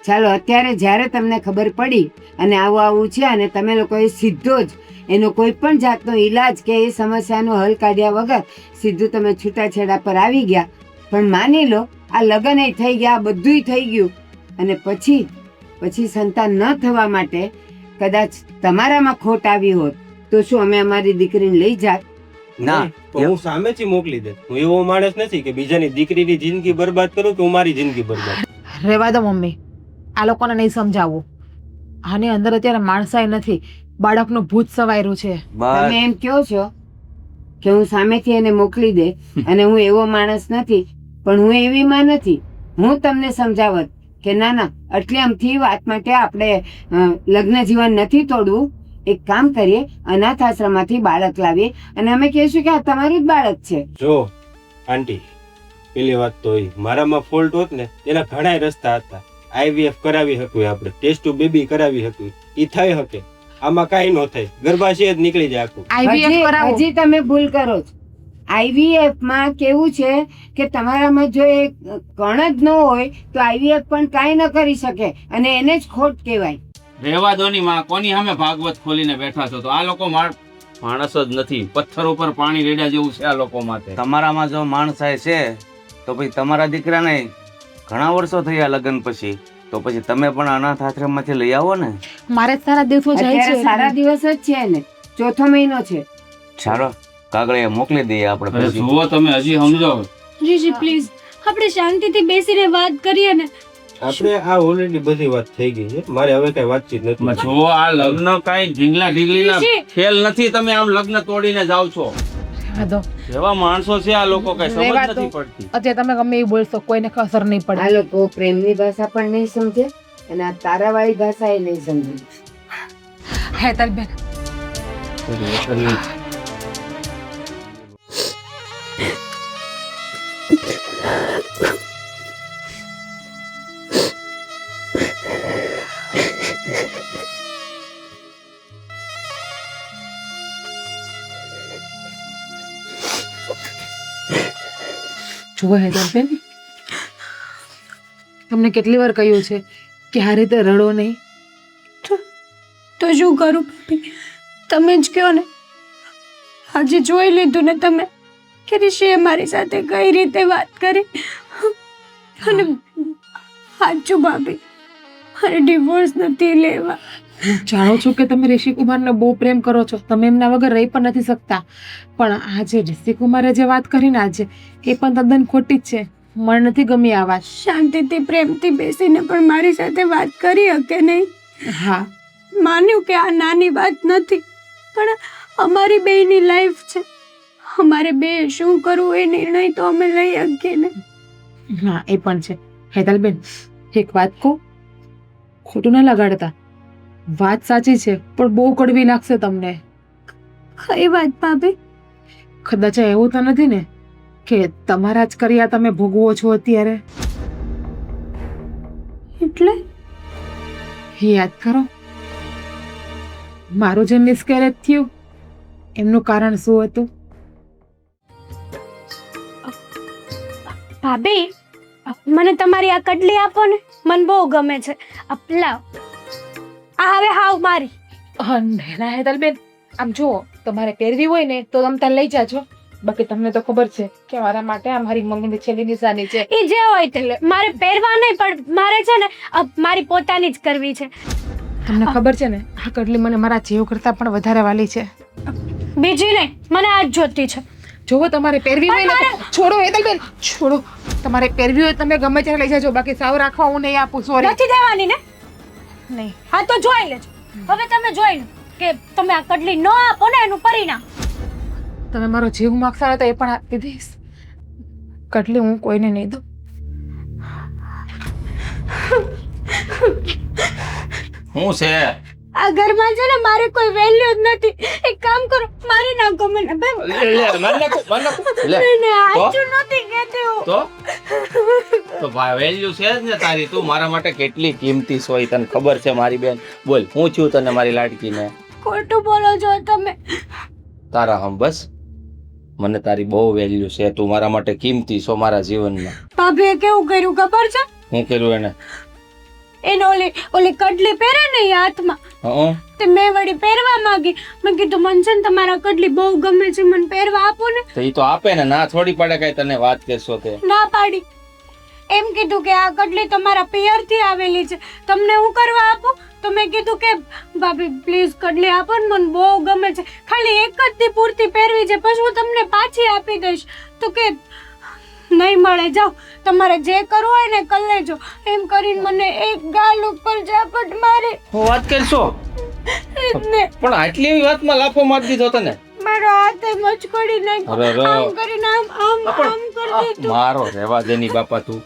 [SPEAKER 2] ચાલો અત્યારે જ્યારે તમને ખબર પડી અને આવું છે અને તમે લોકોએ સીધો જ એનો કોઈ પણ જાતનો ઈલાજ કે એ સમસ્યાનો હલ કાઢ્યા વગર સીધું તમે છૂટાછેડા પર આવી ગયા. પણ માની લો આ લગ્ન એ થઈ ગયા, બધુંય થઈ ગયું અને પછી સંતાન ન થવા માટે કદાચ તમારામાં ખોટ આવી હોત તો શું અમે અમારી દીકરીને લઈ જાત?
[SPEAKER 6] ના,
[SPEAKER 5] તો હું સામેથી મોકલી દે. હું એવો માણસ નથી કે બીજાની દીકરીની જિંદગી બરબાદ કરું કે હું મારી જિંદગી બરબાદ.
[SPEAKER 4] રહેવા દો મમ્મી, આ લોકોને નહીં સમજાવવું. આની અંદર અત્યારે માણસાઈ નથી, બાળકનું ભૂત સવાયેલું છે.
[SPEAKER 6] બસ
[SPEAKER 2] તમે એમ કહો છો કે હું સામેથી એને મોકલી દે અને હું એવો માણસ નથી, પણ હું એવી માં નથી. હું તમને સમજાવત કે ના ના, આટલી આમથી વાત માટે આપણે લગ્ન જીવન નથી તોડવું. એક કામ કરીએ, અનાથ આશ્રમમાંથી બાળક લાવીએ અને અમે કહીશું કે આ તમારું જ બાળક છે.
[SPEAKER 5] જો આંટી, પેલી વાત તો એ મારામાં ફોલ્ટ હોત ને એના ઘણા રસ્તા હતા. IVF કરાવી શકું, આપણે ટેસ્ટ ટુ બેબી કરાવી શકું, એ થઈ શકે. આમાં કાંઈ ન થાય, ગર્ભાશય જ નીકળી જાય આખું.
[SPEAKER 4] IVF કરાવો.
[SPEAKER 2] હજી તમે ભૂલ કરો છો. IVF માં કેવું છે કે તમારામાં જો એ કણ જ ન હોય તો IVF પણ કાંઈ ન કરી શકે અને એને જ ખોટ કહેવાય.
[SPEAKER 3] રેવા દો ની માં, કોની સામે ભાગવત ખોલીને બેઠા છો? તો આ લોકો માણસ જ નથી, પથ્થર ઉપર પાણી રેડ્યા જેવું છે આ લોકો માટે.
[SPEAKER 6] તમારામાં જો માણસાઈ છે તો પછી તમારા દીકરાને ઘણા વર્ષો થયા લગ્ન પછી, તો પછી તમે પણ અનાથ આશ્રમમાંથી લઈ આવો ને.
[SPEAKER 4] મારે જ સારા દિવસો જાય
[SPEAKER 2] અત્યારે
[SPEAKER 4] છે.
[SPEAKER 2] સારા દિવસ જ છે ને, 4થો મહિનો છે.
[SPEAKER 6] ચાલો કાગળિયા મોકલી દઈએ આપણે
[SPEAKER 3] અરે
[SPEAKER 6] પછી.
[SPEAKER 3] જુઓ તમે હજી સમજો.
[SPEAKER 1] ઋષિ પ્લીઝ, આપણે શાંતિથી બેસીને વાત કરીએ ને.
[SPEAKER 5] આપણે આ ઓલરેડી બધી વાત થઈ ગઈ છે. મારે હવે કઈ વાતચીત નથી.
[SPEAKER 3] જુઓ, આ લગ્ન કઈ ઢીંગલા ઢીંગલીના ખેલ નથી. તમે આમ લગ્ન તોડીને જાવ છો.
[SPEAKER 4] રહેવા દો.
[SPEAKER 3] એવા માણસો છે આ લોકો, કઈ સમજ
[SPEAKER 4] રહેવા દો.
[SPEAKER 3] નથી પડતી.
[SPEAKER 4] અત્યારે તમે ગમે એવું બોલશો કોઈને અસર નહીં
[SPEAKER 2] આ
[SPEAKER 4] પડે.
[SPEAKER 2] લોકો પ્રેમની ભાષા પણ નહીં સમજે અને આ તારાવાળી ભાષા એ નહીં સમજે.
[SPEAKER 4] હેતલબેન, જુઓ હેતલબેન, તમને કેટલી વાર કહ્યું છે કે આ રીતે રડો નહીં.
[SPEAKER 1] તો શું કરું ભાભી? તમે જ કહો ને. આજે જોઈ લીધું ને તમે કે ઋષિએ મારી સાથે કઈ રીતે વાત કરી. અને સાચું ભાભી, મારે ડિવોર્સ નથી લેવા.
[SPEAKER 4] હું જાણું છું કે તમે ઋષિકુમારને બહુ પ્રેમ કરો છો, તમે એમના વગર રહી પણ નથી શકતા. પણ આજે ઋષિકુમારે જે વાત કરીને આજે એ પણ તદ્દન ખોટી જ છે. મને નથી ગમી આ વાત.
[SPEAKER 1] શાંતિથી પ્રેમથી બેસીને પણ મારી સાથે વાત કરી શકે નહીં.
[SPEAKER 4] હા,
[SPEAKER 1] માન્યું કે આ નાની વાત નથી, પણ અમારી બેયની લાઈફ છે. અમારે બે શું કરવું એ નિર્ણય તો અમે લઈ શકીએ ને.
[SPEAKER 4] હા એ પણ છે. હેતલબેન, એક વાત કહું, ખોટું ના લગાડતા. વાત સાચી છે પણ બહુ કડવી લાગશે તમને.
[SPEAKER 1] કઈ વાત ભાભી?
[SPEAKER 4] કદાચ એવું તો નથી ને કે તમારા જ કર્યા તમે ભોગવો છો અત્યારે?
[SPEAKER 1] એટલે
[SPEAKER 4] યાદ કરો, મારું જે મિસકેરેજ થયું એમનું કારણ શું હતું?
[SPEAKER 1] ભાભી, મને તમારી આ કડલી આપો ને, મને બહુ ગમે છે. લાવ, આ હવે હાવ મારી.
[SPEAKER 4] ના હેતલબેન, આમ જુઓ, તમારે પહેરવી હોય ને તો તમે ત્યાં લઈ જાજો. બાકી તમને તો ખબર છે કે મારા માટે આ મારી મમ્મીની છેલ્લી નિશાની છે.
[SPEAKER 1] એ જે હોય તે લે. મારે પહેરવા નહીં, પણ મારે છે ને મારી પોતાની જ કરવી છે.
[SPEAKER 4] તમને ખબર છે ને, આ કડલી મને મારા જીવ કરતાં પણ વધારે વાલી છે.
[SPEAKER 1] બીજી નહીં, મને આ જ જોતી છે.
[SPEAKER 4] જોવો, તમારે પહેરવી હોય ને તો છોડો હેતલબેન, છોડો. તમારે પહેરવી હોય તમે ગમે ત્યારે લઈ જાજો, બાકી સાવ રાખવા હું નહીં આપું. સોરી.
[SPEAKER 1] નથી દેવાની ને?
[SPEAKER 4] નહીં.
[SPEAKER 1] હા તો જોઈ લેજો. હવે તમે જોઈ લો કે તમે આ કડલી ન આપો ને એનું પરિણામ.
[SPEAKER 4] તમે મારો જીવ માગશો ને તો એ પણ આપી દઈશ. કડલી હું કોઈને નહીં દઉં.
[SPEAKER 3] શું છે?
[SPEAKER 1] આ ઘરમાં છે ને મારે કોઈ વેલ્યુ જ નથી. એક કામ કરો, મારી નાખો મને.
[SPEAKER 3] લે, મારી નાખું, મારી નાખું. લે,
[SPEAKER 1] મને
[SPEAKER 3] તો?
[SPEAKER 1] સાચું નથી કહેતી હું.
[SPEAKER 3] તો વેલ્યુ છે જ ને તારી. તું મારા માટે કેટલી કિંમતી સોય તને ખબર છે મારી બેન. બોલ, હું છું તને મારી લાડકીને?
[SPEAKER 1] ખોટું બોલો છો તમે.
[SPEAKER 3] તારા હમ બસ, મને તારી બહુ વેલ્યુ છે. તું મારા માટે કિંમતી છો મારા જીવનમાં.
[SPEAKER 1] ભાભીએ કેવું કર્યું ખબર છે?
[SPEAKER 3] હું કર્યું એને?
[SPEAKER 1] એને ઓલી કડલી પહેરે ને એ હાથમાં,
[SPEAKER 3] હં?
[SPEAKER 1] તે મેં વળી પહેરવા માંગી. મેં કીધું મને છે ને તમારા કડલી બહુ ગમે છે, મને પહેરવા આપો ને.
[SPEAKER 3] તો ઈ તો આપે ને, ના થોડી પડે કઈ તને વાત કરશો તે.
[SPEAKER 1] ના પાડી. એમ કીધું કે આ કડલી તમારા પિયરથી આવેલી છે, તમને હું કરવા આપું? તો મેં કીધું કે ભાભી પ્લીઝ કડલી આપો ને, મને બહુ ગમે છે, ખાલી એક જ દી પૂરતી પહેરવી છે, પછી હું તમને પાછી આપી દઈશ. તો કે નહીં મળે, જાઓ, તમારે જે કરવું હોય ને કરી લેજો. એમ કરીને મને એક ગાલ ઉપર ઝાપટ મારી.
[SPEAKER 3] હું વાત કરશો
[SPEAKER 1] ને
[SPEAKER 3] પણ આટલી એવી વાતમાં લાફો મારી દીધો તને?
[SPEAKER 1] મારો હાથે મચકોડી નાખ્યો.
[SPEAKER 3] અરે રે.
[SPEAKER 1] આમ કરીને આમ કરી દીધું.
[SPEAKER 3] મારો રહેવા દેની બાપા તું.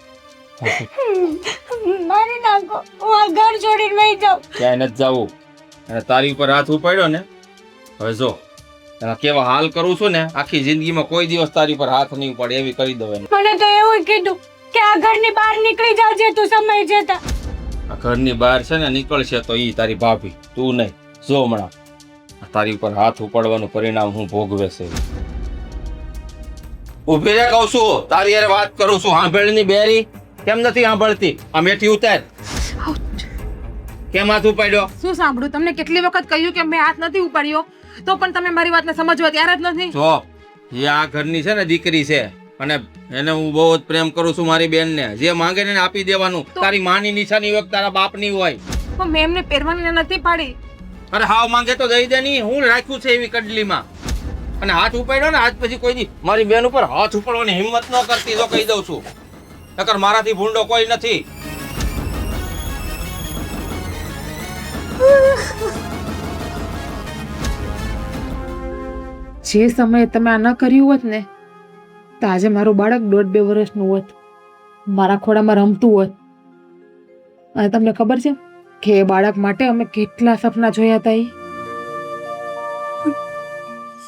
[SPEAKER 1] મારી નાખો, હું આ ઘર છોડીને વહી જાઉં.
[SPEAKER 3] ક્યાંય નથી જવું. અને તારી ઉપર હાથ ઉપાડ્યો ને, હવે જો એના કેવા હાલ કરું છું ને, આખી જિંદગીમાં કોઈ દિવસ તારી ઉપર હાથ નહીં પડે એવી કરી દઉં એને.
[SPEAKER 1] મને તો એવું કીધું કે આ ઘરની બહાર નીકળી જાજે તું સમય જતા.
[SPEAKER 3] આ ઘરની બહાર છે ને નીકળશે તો ઈ તારી ભાભી, તું નહીં. જો હમણાં આ તારી ઉપર હાથ ઉપાડવાનું પરિણામ હું ભોગવે છે. ઉભી રે કહું છું, તારી યાર વાત કરું છું. સાંભળની બેરી કેમ નથી સાંભળતી? આ મેથી ઉતાર. કેમ હાથ ઉપાડ્યો?
[SPEAKER 4] શું સાંભળું? તમને કેટલી વખત કહ્યું કે મેં હાથ નથી ઉપાડ્યો, તો પણ તમે મારી વાતને સમજવા તૈયાર જ નથી.
[SPEAKER 3] જો એ આ ઘરની છે ને દીકરી છે, અને એને હું બહુ જ પ્રેમ કરું છું મારી બેનને. જે માંગે ને એને આપી દેવાનું. તારી માની નિશાની હોય, તારા બાપની હોય.
[SPEAKER 4] પણ મેં એમને પહેરવાની નથી પાડી.
[SPEAKER 3] અરે હાવ માંગે તો દઈ દે નહીં. હું રાખ્યું છે એવી કડલીમાં. અને હાથ ઉપાડ્યો ને આજ પછી કોઈ દી મારી બેન ઉપર હાથ ઉપાડવાની હિંમત ન કરતી, તો કહી દઉં છું. નકર મારાથી ભૂંડો કોઈ નથી.
[SPEAKER 4] જે સમયે તમે આ ન કર્યું હોત ને, તો આજે મારું બાળક 1.5-2 વર્ષનું હોત, મારા ખોળામાં રમતું હોત. અને તમને ખબર છે કે એ બાળક માટે અમે કેટલા સપના જોયા હતા.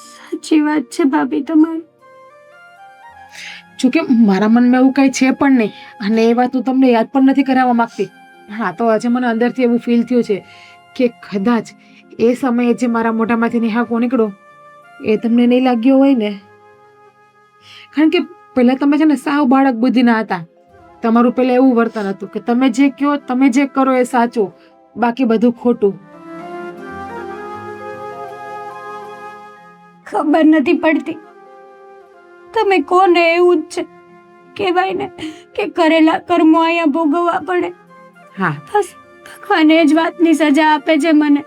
[SPEAKER 1] સાચી વાત છે ભાભી તમારી.
[SPEAKER 4] જોકે મારા મનમાં એવું કંઈ છે પણ નહીં, અને એ વાત હું તમને યાદ પણ નથી કરાવવા માંગતી. હા, તો આજે મને અંદરથી એવું ફીલ થયું છે કે કદાચ એ સમયે જે મારા મોઢામાંથી નિહાકો નીકળો એ તમને નહીં લાગ્યો હોય ને. કારણ કે પહેલા તમે છે ને સાવ બાળક બુદ્ધિના હતા. તમારું પહેલા એવું વર્તન હતું કે તમે જે કહો, તમે જે કરો એ સાચું, બાકી બધું ખોટું.
[SPEAKER 1] ખબર નથી પડતી તમે કોને એવું જ છે. કહેવાય ને કે કરેલા કર્મો અહીંયા ભોગવવા પડે.
[SPEAKER 4] હા,
[SPEAKER 1] બસ ભગવાન એ જ વાતની સજા આપે છે મને.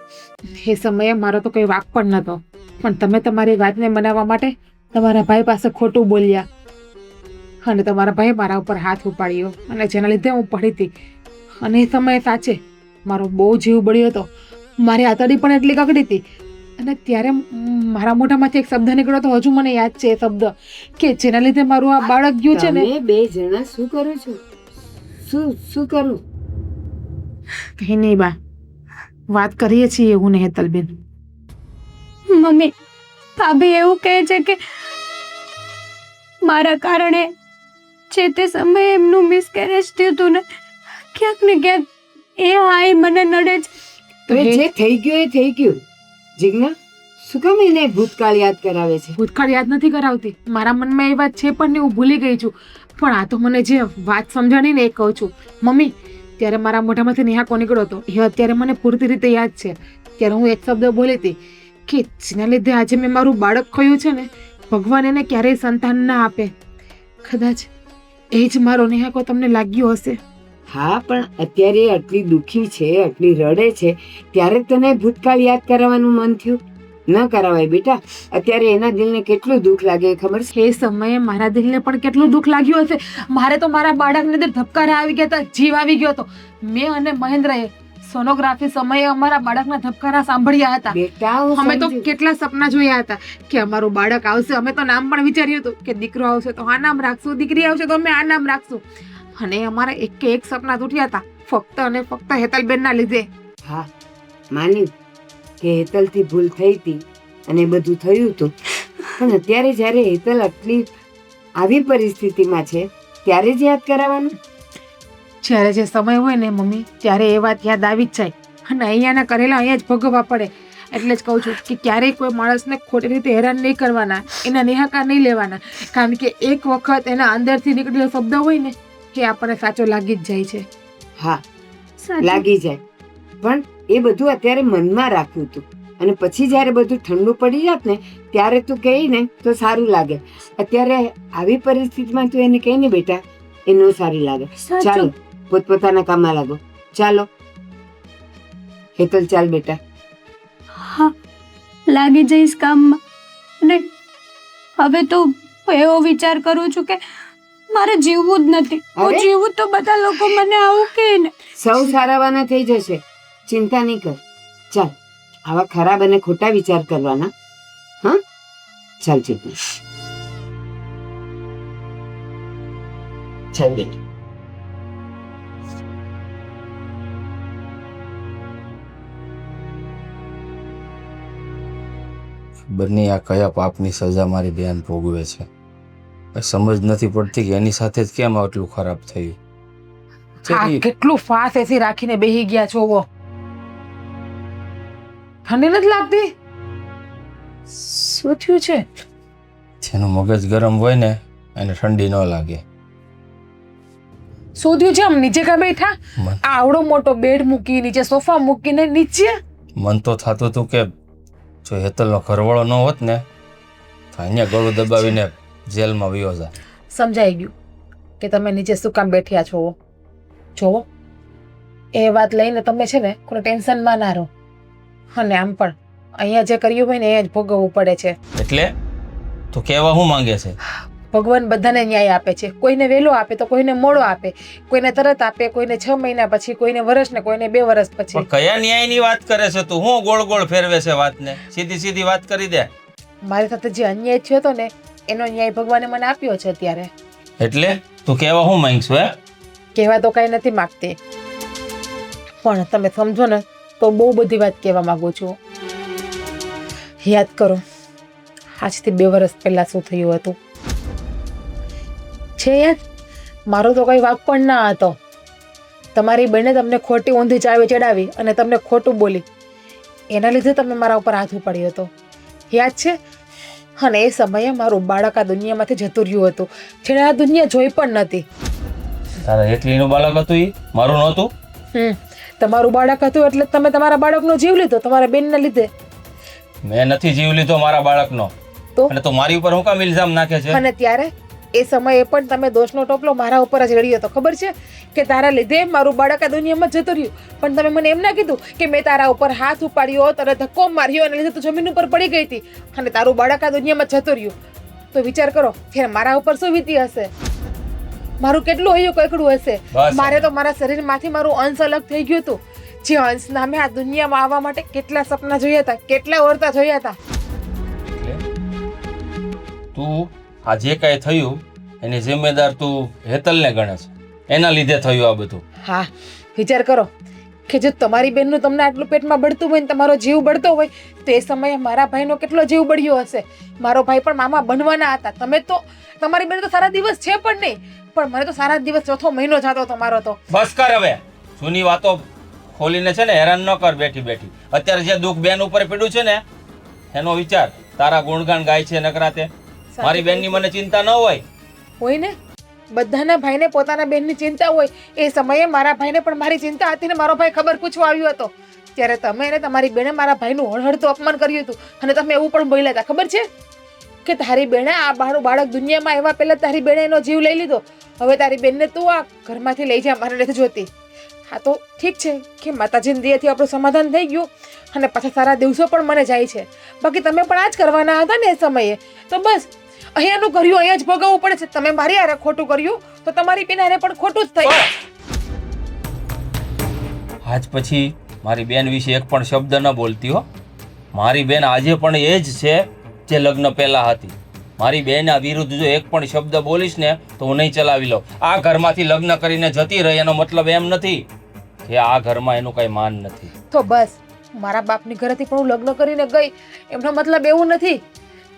[SPEAKER 4] એ સમયે મારો તો કોઈ વાક પણ નહોતો, પણ તમે તમારી વાતને મનાવવા માટે તમારા ભાઈ પાસે ખોટું બોલ્યા. અને તમારા ભાઈએ મારા ઉપર હાથ ઉપાડ્યો અને જેના લીધે હું પડી હતી. અને એ સમયે સાચે મારો બહુ જીવ બળ્યો હતો. મારી આતડી પણ એટલી કકડી હતી. અને ત્યારે મારા મોઢામાંથી એક શબ્દ નીકળ્યો તો હજુ મને યાદ છે એ શબ્દ કે જેના લીધે મારું આ બાળક ગયું છે ને.
[SPEAKER 2] તમે બે જણા શું કરો છો? શું કરું?
[SPEAKER 4] કઈ નહીં બા, વાત કરીએ છીએ હું ને હેતલબેન.
[SPEAKER 1] મમ્મી, ભાભી એવું કહે છે કે મારા કારણે જે તે સમયે એમનું મિસકેરેજ થયું હતું ને, ક્યાંક ને ક્યાંક એ હાય મને નડે છે.
[SPEAKER 2] હવે જે થઈ ગયું એ થઈ ગયું. જીજ્ઞા, શું કામ એને ભૂતકાળ યાદ કરાવે છે?
[SPEAKER 4] ભૂતકાળ યાદ નથી કરાવતી. મારા મનમાં એ વાત છે પણ ને હું ભૂલી ગઈ છું. પણ આ તો મને જે વાત સમજાણી ને એ કહું છું. મમ્મી, ત્યારે મારા મોઢામાંથી નિહાકો નીકળ્યો હતો એ અત્યારે મને પૂરતી રીતે યાદ છે. ત્યારે હું એક શબ્દ બોલી હતી કે જેના લીધે આજે મેં મારું બાળક ખોયું છે ને, ભગવાન એને ક્યારેય સંતાન ના આપે. કદાચ એ જ મારો નિહાકો તમને લાગ્યો હશે.
[SPEAKER 2] હા, પણ અત્યારે આટલી દુઃખી છે, આટલી રડે છે, ત્યારે તને ભૂતકાળ યાદ કરાવવાનું મન થયું? ન કરાવાય બેટા. અત્યારે એના દિલને કેટલું દુઃખ લાગે ખબર છે?
[SPEAKER 4] એ સમયે મારા દિલને પણ કેટલું દુઃખ લાગ્યું હશે. મારે તો મારા બાળકની અંદર ધબકારા આવી ગયા હતા, જીવ આવી ગયો હતો. મેં અને મહેન્દ્રએ સોનોગ્રાફી સમયે અમારા બાળકના ધબકારા સાંભળ્યા હતા.
[SPEAKER 2] બેટા, હું
[SPEAKER 4] અમે તો
[SPEAKER 2] સમજુ.
[SPEAKER 4] કેટલા સપના જોયા હતા કે અમારું બાળક આવશે. અમે તો નામ પણ વિચાર્યું હતું કે દીકરો આવશે તો આ નામ રાખશું, દીકરી આવશે તો અમે આ નામ રાખશું. અને અમારા એક સપના તૂટ્યા હતા ફક્ત અને ફક્ત હેતલબેનના લીધે.
[SPEAKER 2] હા, માન્યું કે હેતલથી ભૂલ થઈ હતી અને બધું થયું હતું. પણ અત્યારે જ્યારે હેતલ આટલી આવી પરિસ્થિતિમાં છે ત્યારે જ યાદ કરાવવાનું.
[SPEAKER 4] જ્યારે જે સમય હોય ને મમ્મી, ત્યારે એ વાત યાદ આવી જ જાય. અને અહીંયાના કરેલા અહીંયા જ ભોગવવા પડે. એટલે જ કહું છું કે ક્યારેય કોઈ માણસને ખોટી રીતે હેરાન નહીં કરવાના, એના નિહાકા નહીં લેવાના. કારણ કે એક વખત એના અંદરથી નીકળેલો શબ્દ હોય ને કે આપણને સાચો લાગી જ જાય છે.
[SPEAKER 2] હા,
[SPEAKER 1] સાચું.
[SPEAKER 2] લાગી જાય. પણ એ બધું અત્યારે મનમાં રાખ્યું હતું અને પછી જ્યારે બધું ઠંડુ પડી જાત ને ત્યારે તું કહી ને તો સારું લાગે. અત્યારે આવી પરિસ્થિતિમાં તું એને કહી ને બેટા, એ ન સારી લાગે.
[SPEAKER 1] સાચું.
[SPEAKER 2] ચાલો, પોતપોતાના કામમાં લાગો. ચાલો હેતલ, ચાલ બેટા.
[SPEAKER 1] હા, લાગી જઈશ કામમાં. અને હવે તો એવો વિચાર કરું છું કે મારે જીવવું જ નથી. હું
[SPEAKER 2] અરે?
[SPEAKER 1] જીવું તો બધા લોકો મને આવું કહે ને.
[SPEAKER 2] સૌ સારાવાના થઈ જશે, ચિંતા નહીં કર. ચાલ, આવા ખરાબ અને ખોટા વિચાર કરવાના. હા, ચાલ જીજ્ઞા, ચાલ બેટા.
[SPEAKER 3] બંને આ કયા પાપની સજા મારી બેન ભોગવે છે. સમજ નથી પડતી કે એની સાથે જ કેમ આટલું ખરાબ થયું.
[SPEAKER 4] આ
[SPEAKER 3] ચેટલી-
[SPEAKER 4] કેટલું ફાસ એસી રાખીને બેહી ગયા છો. વો ઠંડી નથી લાગતી? શું થયું છે?
[SPEAKER 3] જેનું મગજ ગરમ હોય ને એને ઠંડી ન લાગે.
[SPEAKER 4] શું થયું છે? આમ નીચે કા બેઠા?
[SPEAKER 3] મન
[SPEAKER 4] આ આવડો મોટો બેડ મૂકી નીચે સોફા મૂકીને નીચે.
[SPEAKER 3] મન તો થતું હતું કે જો હેતલનો ઘરવાળો ન હોત ને તો અહીંયા ગળું દબાવીને જેલમાં વયો જાય.
[SPEAKER 4] સમજાઈ ગયું કે તમે નીચે શું કામ બેઠ્યા છો. જોવો, એ વાત લઈને તમે છે ને કોઈ ટેન્શનમાં ના રહો. અને આમ પણ અહીંયા જે કર્યું હોય ને એ જ ભોગવવું પડે છે.
[SPEAKER 3] એટલે તું કહેવા શું માંગે છે?
[SPEAKER 4] ભગવાન બધાને ન્યાય આપે છે. કોઈને વહેલો આપે તો કોઈને મોડો આપે, કોઈને તરત આપે, કોઈને 6 મહિના પછી, કોઈને વર્ષ ને કોઈને 2 વર્ષ પછી.
[SPEAKER 3] પણ કયા ન્યાયની વાત કરે છે તું? હું ગોળ ગોળ ફેરવે છે વાતને? સીધી સીધી વાત કરી દે.
[SPEAKER 4] મારી સાથે જે અન્યાય થયો હતો ને એનો ન્યાય ભગવાને મને આપ્યો છે અત્યારે.
[SPEAKER 3] એટલે તું કહેવા શું માંગશું? હે,
[SPEAKER 4] કહેવા તો કાંઈ નથી માગતી, પણ તમે સમજો ને તો બહુ બધી વાત કહેવા માંગુ છું. યાદ કરો, આજથી 2 વર્ષ પહેલા શું થયું હતું છે યાદ? મારો તો કંઈ વાંક પણ ના હતો. તમારી બેને તમને ખોટી ઊંધી ચાવી ચડાવી અને તમને ખોટું બોલી, એના લીધે તમે મારા ઉપર હાથ ઉપાડ્યો હતો. યાદ છે? અને એ સમયે મારું બાળક આ દુનિયામાંથી જતું રહ્યું હતું, જેણે આ દુનિયા જોઈ પણ નથી.
[SPEAKER 3] તારા એકલીનું બાળક હતું ઈ? મારું નહોતું?
[SPEAKER 4] તમારું બાળક હતું એટલે તમે તમારા બાળકનો જીવ લીધો તમારા બેનના લીધે.
[SPEAKER 3] મેં નથી જીવ લીધો મારા બાળકનો.
[SPEAKER 4] તો?
[SPEAKER 3] અને તું મારી ઉપર હું કામ ઇલ્ઝામ નાખે છે?
[SPEAKER 4] અને ત્યારે એ સમયે પણ તમે દોષનો ટોપલો મારા ઉપર જ રેડ્યો હતો. ખબર છે કે તારા લીધે મારું બાળક આ દુનિયામાં જતું રહ્યું, પણ તમે મને એમ ના કીધું કે મેં તારા ઉપર હાથ ઉપાડ્યો, તારે ધક્કો માર્યો અને લીધે તું જમીન ઉપર પડી ગઈ હતી અને તારું બાળક આ દુનિયામાં જતું રહ્યું. તો વિચાર કરો કે મારા ઉપર શું વીતી હશે. મારું કેટલું હૈયું કકડું હશે.
[SPEAKER 3] બસ.
[SPEAKER 4] મારે તો મારા શરીરમાંથી મારું અંશ અલગ થઈ ગયું હતું. જે અંશના મેં આ દુનિયામાં આવવા માટે કેટલા સપના જોયા હતા, કેટલા ઓરતા જોયા હતા.
[SPEAKER 3] તું આ જે કાંઈ થયું એની જિમ્મેદાર તું હેતલને ગણે છે, એના લીધે થયું આ બધું.
[SPEAKER 4] હા, વિચાર કરો કે જો તમારી બેનનું તમને આટલું પેટમાં બળતું હોય ને તમારો જીવ બળતો હોય તો એ સમયે મારા ભાઈનો કેટલો જીવ બળ્યો હશે. મારો ભાઈ પણ મામા બનવાના હતા. તમે તો તમારી બેન તો સારા દિવસ છે પણ નહીં, પણ મને તો સારા દિવસ ચોથો મહિનો જતો તમારો તો.
[SPEAKER 3] બસ કર હવે, જૂની વાતો ખોલીને છે ને હેરાન ન કર બેઠી બેઠી. અત્યારે જે દુઃખ બેન ઉપર પડ્યું છે ને એનો વિચાર. તારા ગુણગાન ગાય છે નકરાતે. મારી બેનની મને ચિંતા ન
[SPEAKER 4] હોય ને, બધાના ભાઈને પોતાના બેનની ચિંતા હોય. એ સમયે મારા ભાઈને પણ મારી ચિંતા હતી ને મારો ભાઈ ખબર પૂછવા આવ્યો હતો ત્યારે તમે ને તમારી બેને મારા ભાઈનું હળહળતું અપમાન કર્યું હતું અને તમે એવું પણ બોલ્યા હતા. ખબર છે કે તારી બેને આ બાળક દુનિયામાં એવા પહેલા તારી બેને એનો જીવ લઈ લીધો. હવે તારી બેનને તું આ ઘરમાંથી લઈ જા, મારે નથી જોતી. હા તો ઠીક છે કે માતાજીની દયાથી આપણું સમાધાન થઈ ગયું અને પાછા સારા દિવસો પણ મને જાય છે. બાકી તમે પણ આ જ કરવાના હતા ને એ સમયે. તો બસ અહીંયાનું કર્યું અહીંયા જ ભોગવવું પડે છે. તમે મારી હારે ખોટું કર્યું તો તમારી બેન હારે પણ ખોટું જ થયું.
[SPEAKER 3] આજ પછી મારી બેન વિશે એક પણ શબ્દ ન બોલતી હો. મારી બેન આજે પણ એ જ છે જે લગ્ન પહેલા હતી. મારી બેનના વિરુદ્ધ જો એક પણ શબ્દ બોલીશ ને તો હું નહીં ચલાવી લઉં. આ ઘરમાંથી લગ્ન કરીને જતી રહી એનો મતલબ એમ નથી કે આ ઘરમાં એનું કઈ માન નથી.
[SPEAKER 4] તો બસ મારા બાપની ઘરેથી પણ હું લગ્ન કરીને ગઈ એમનો મતલબ એવું નથી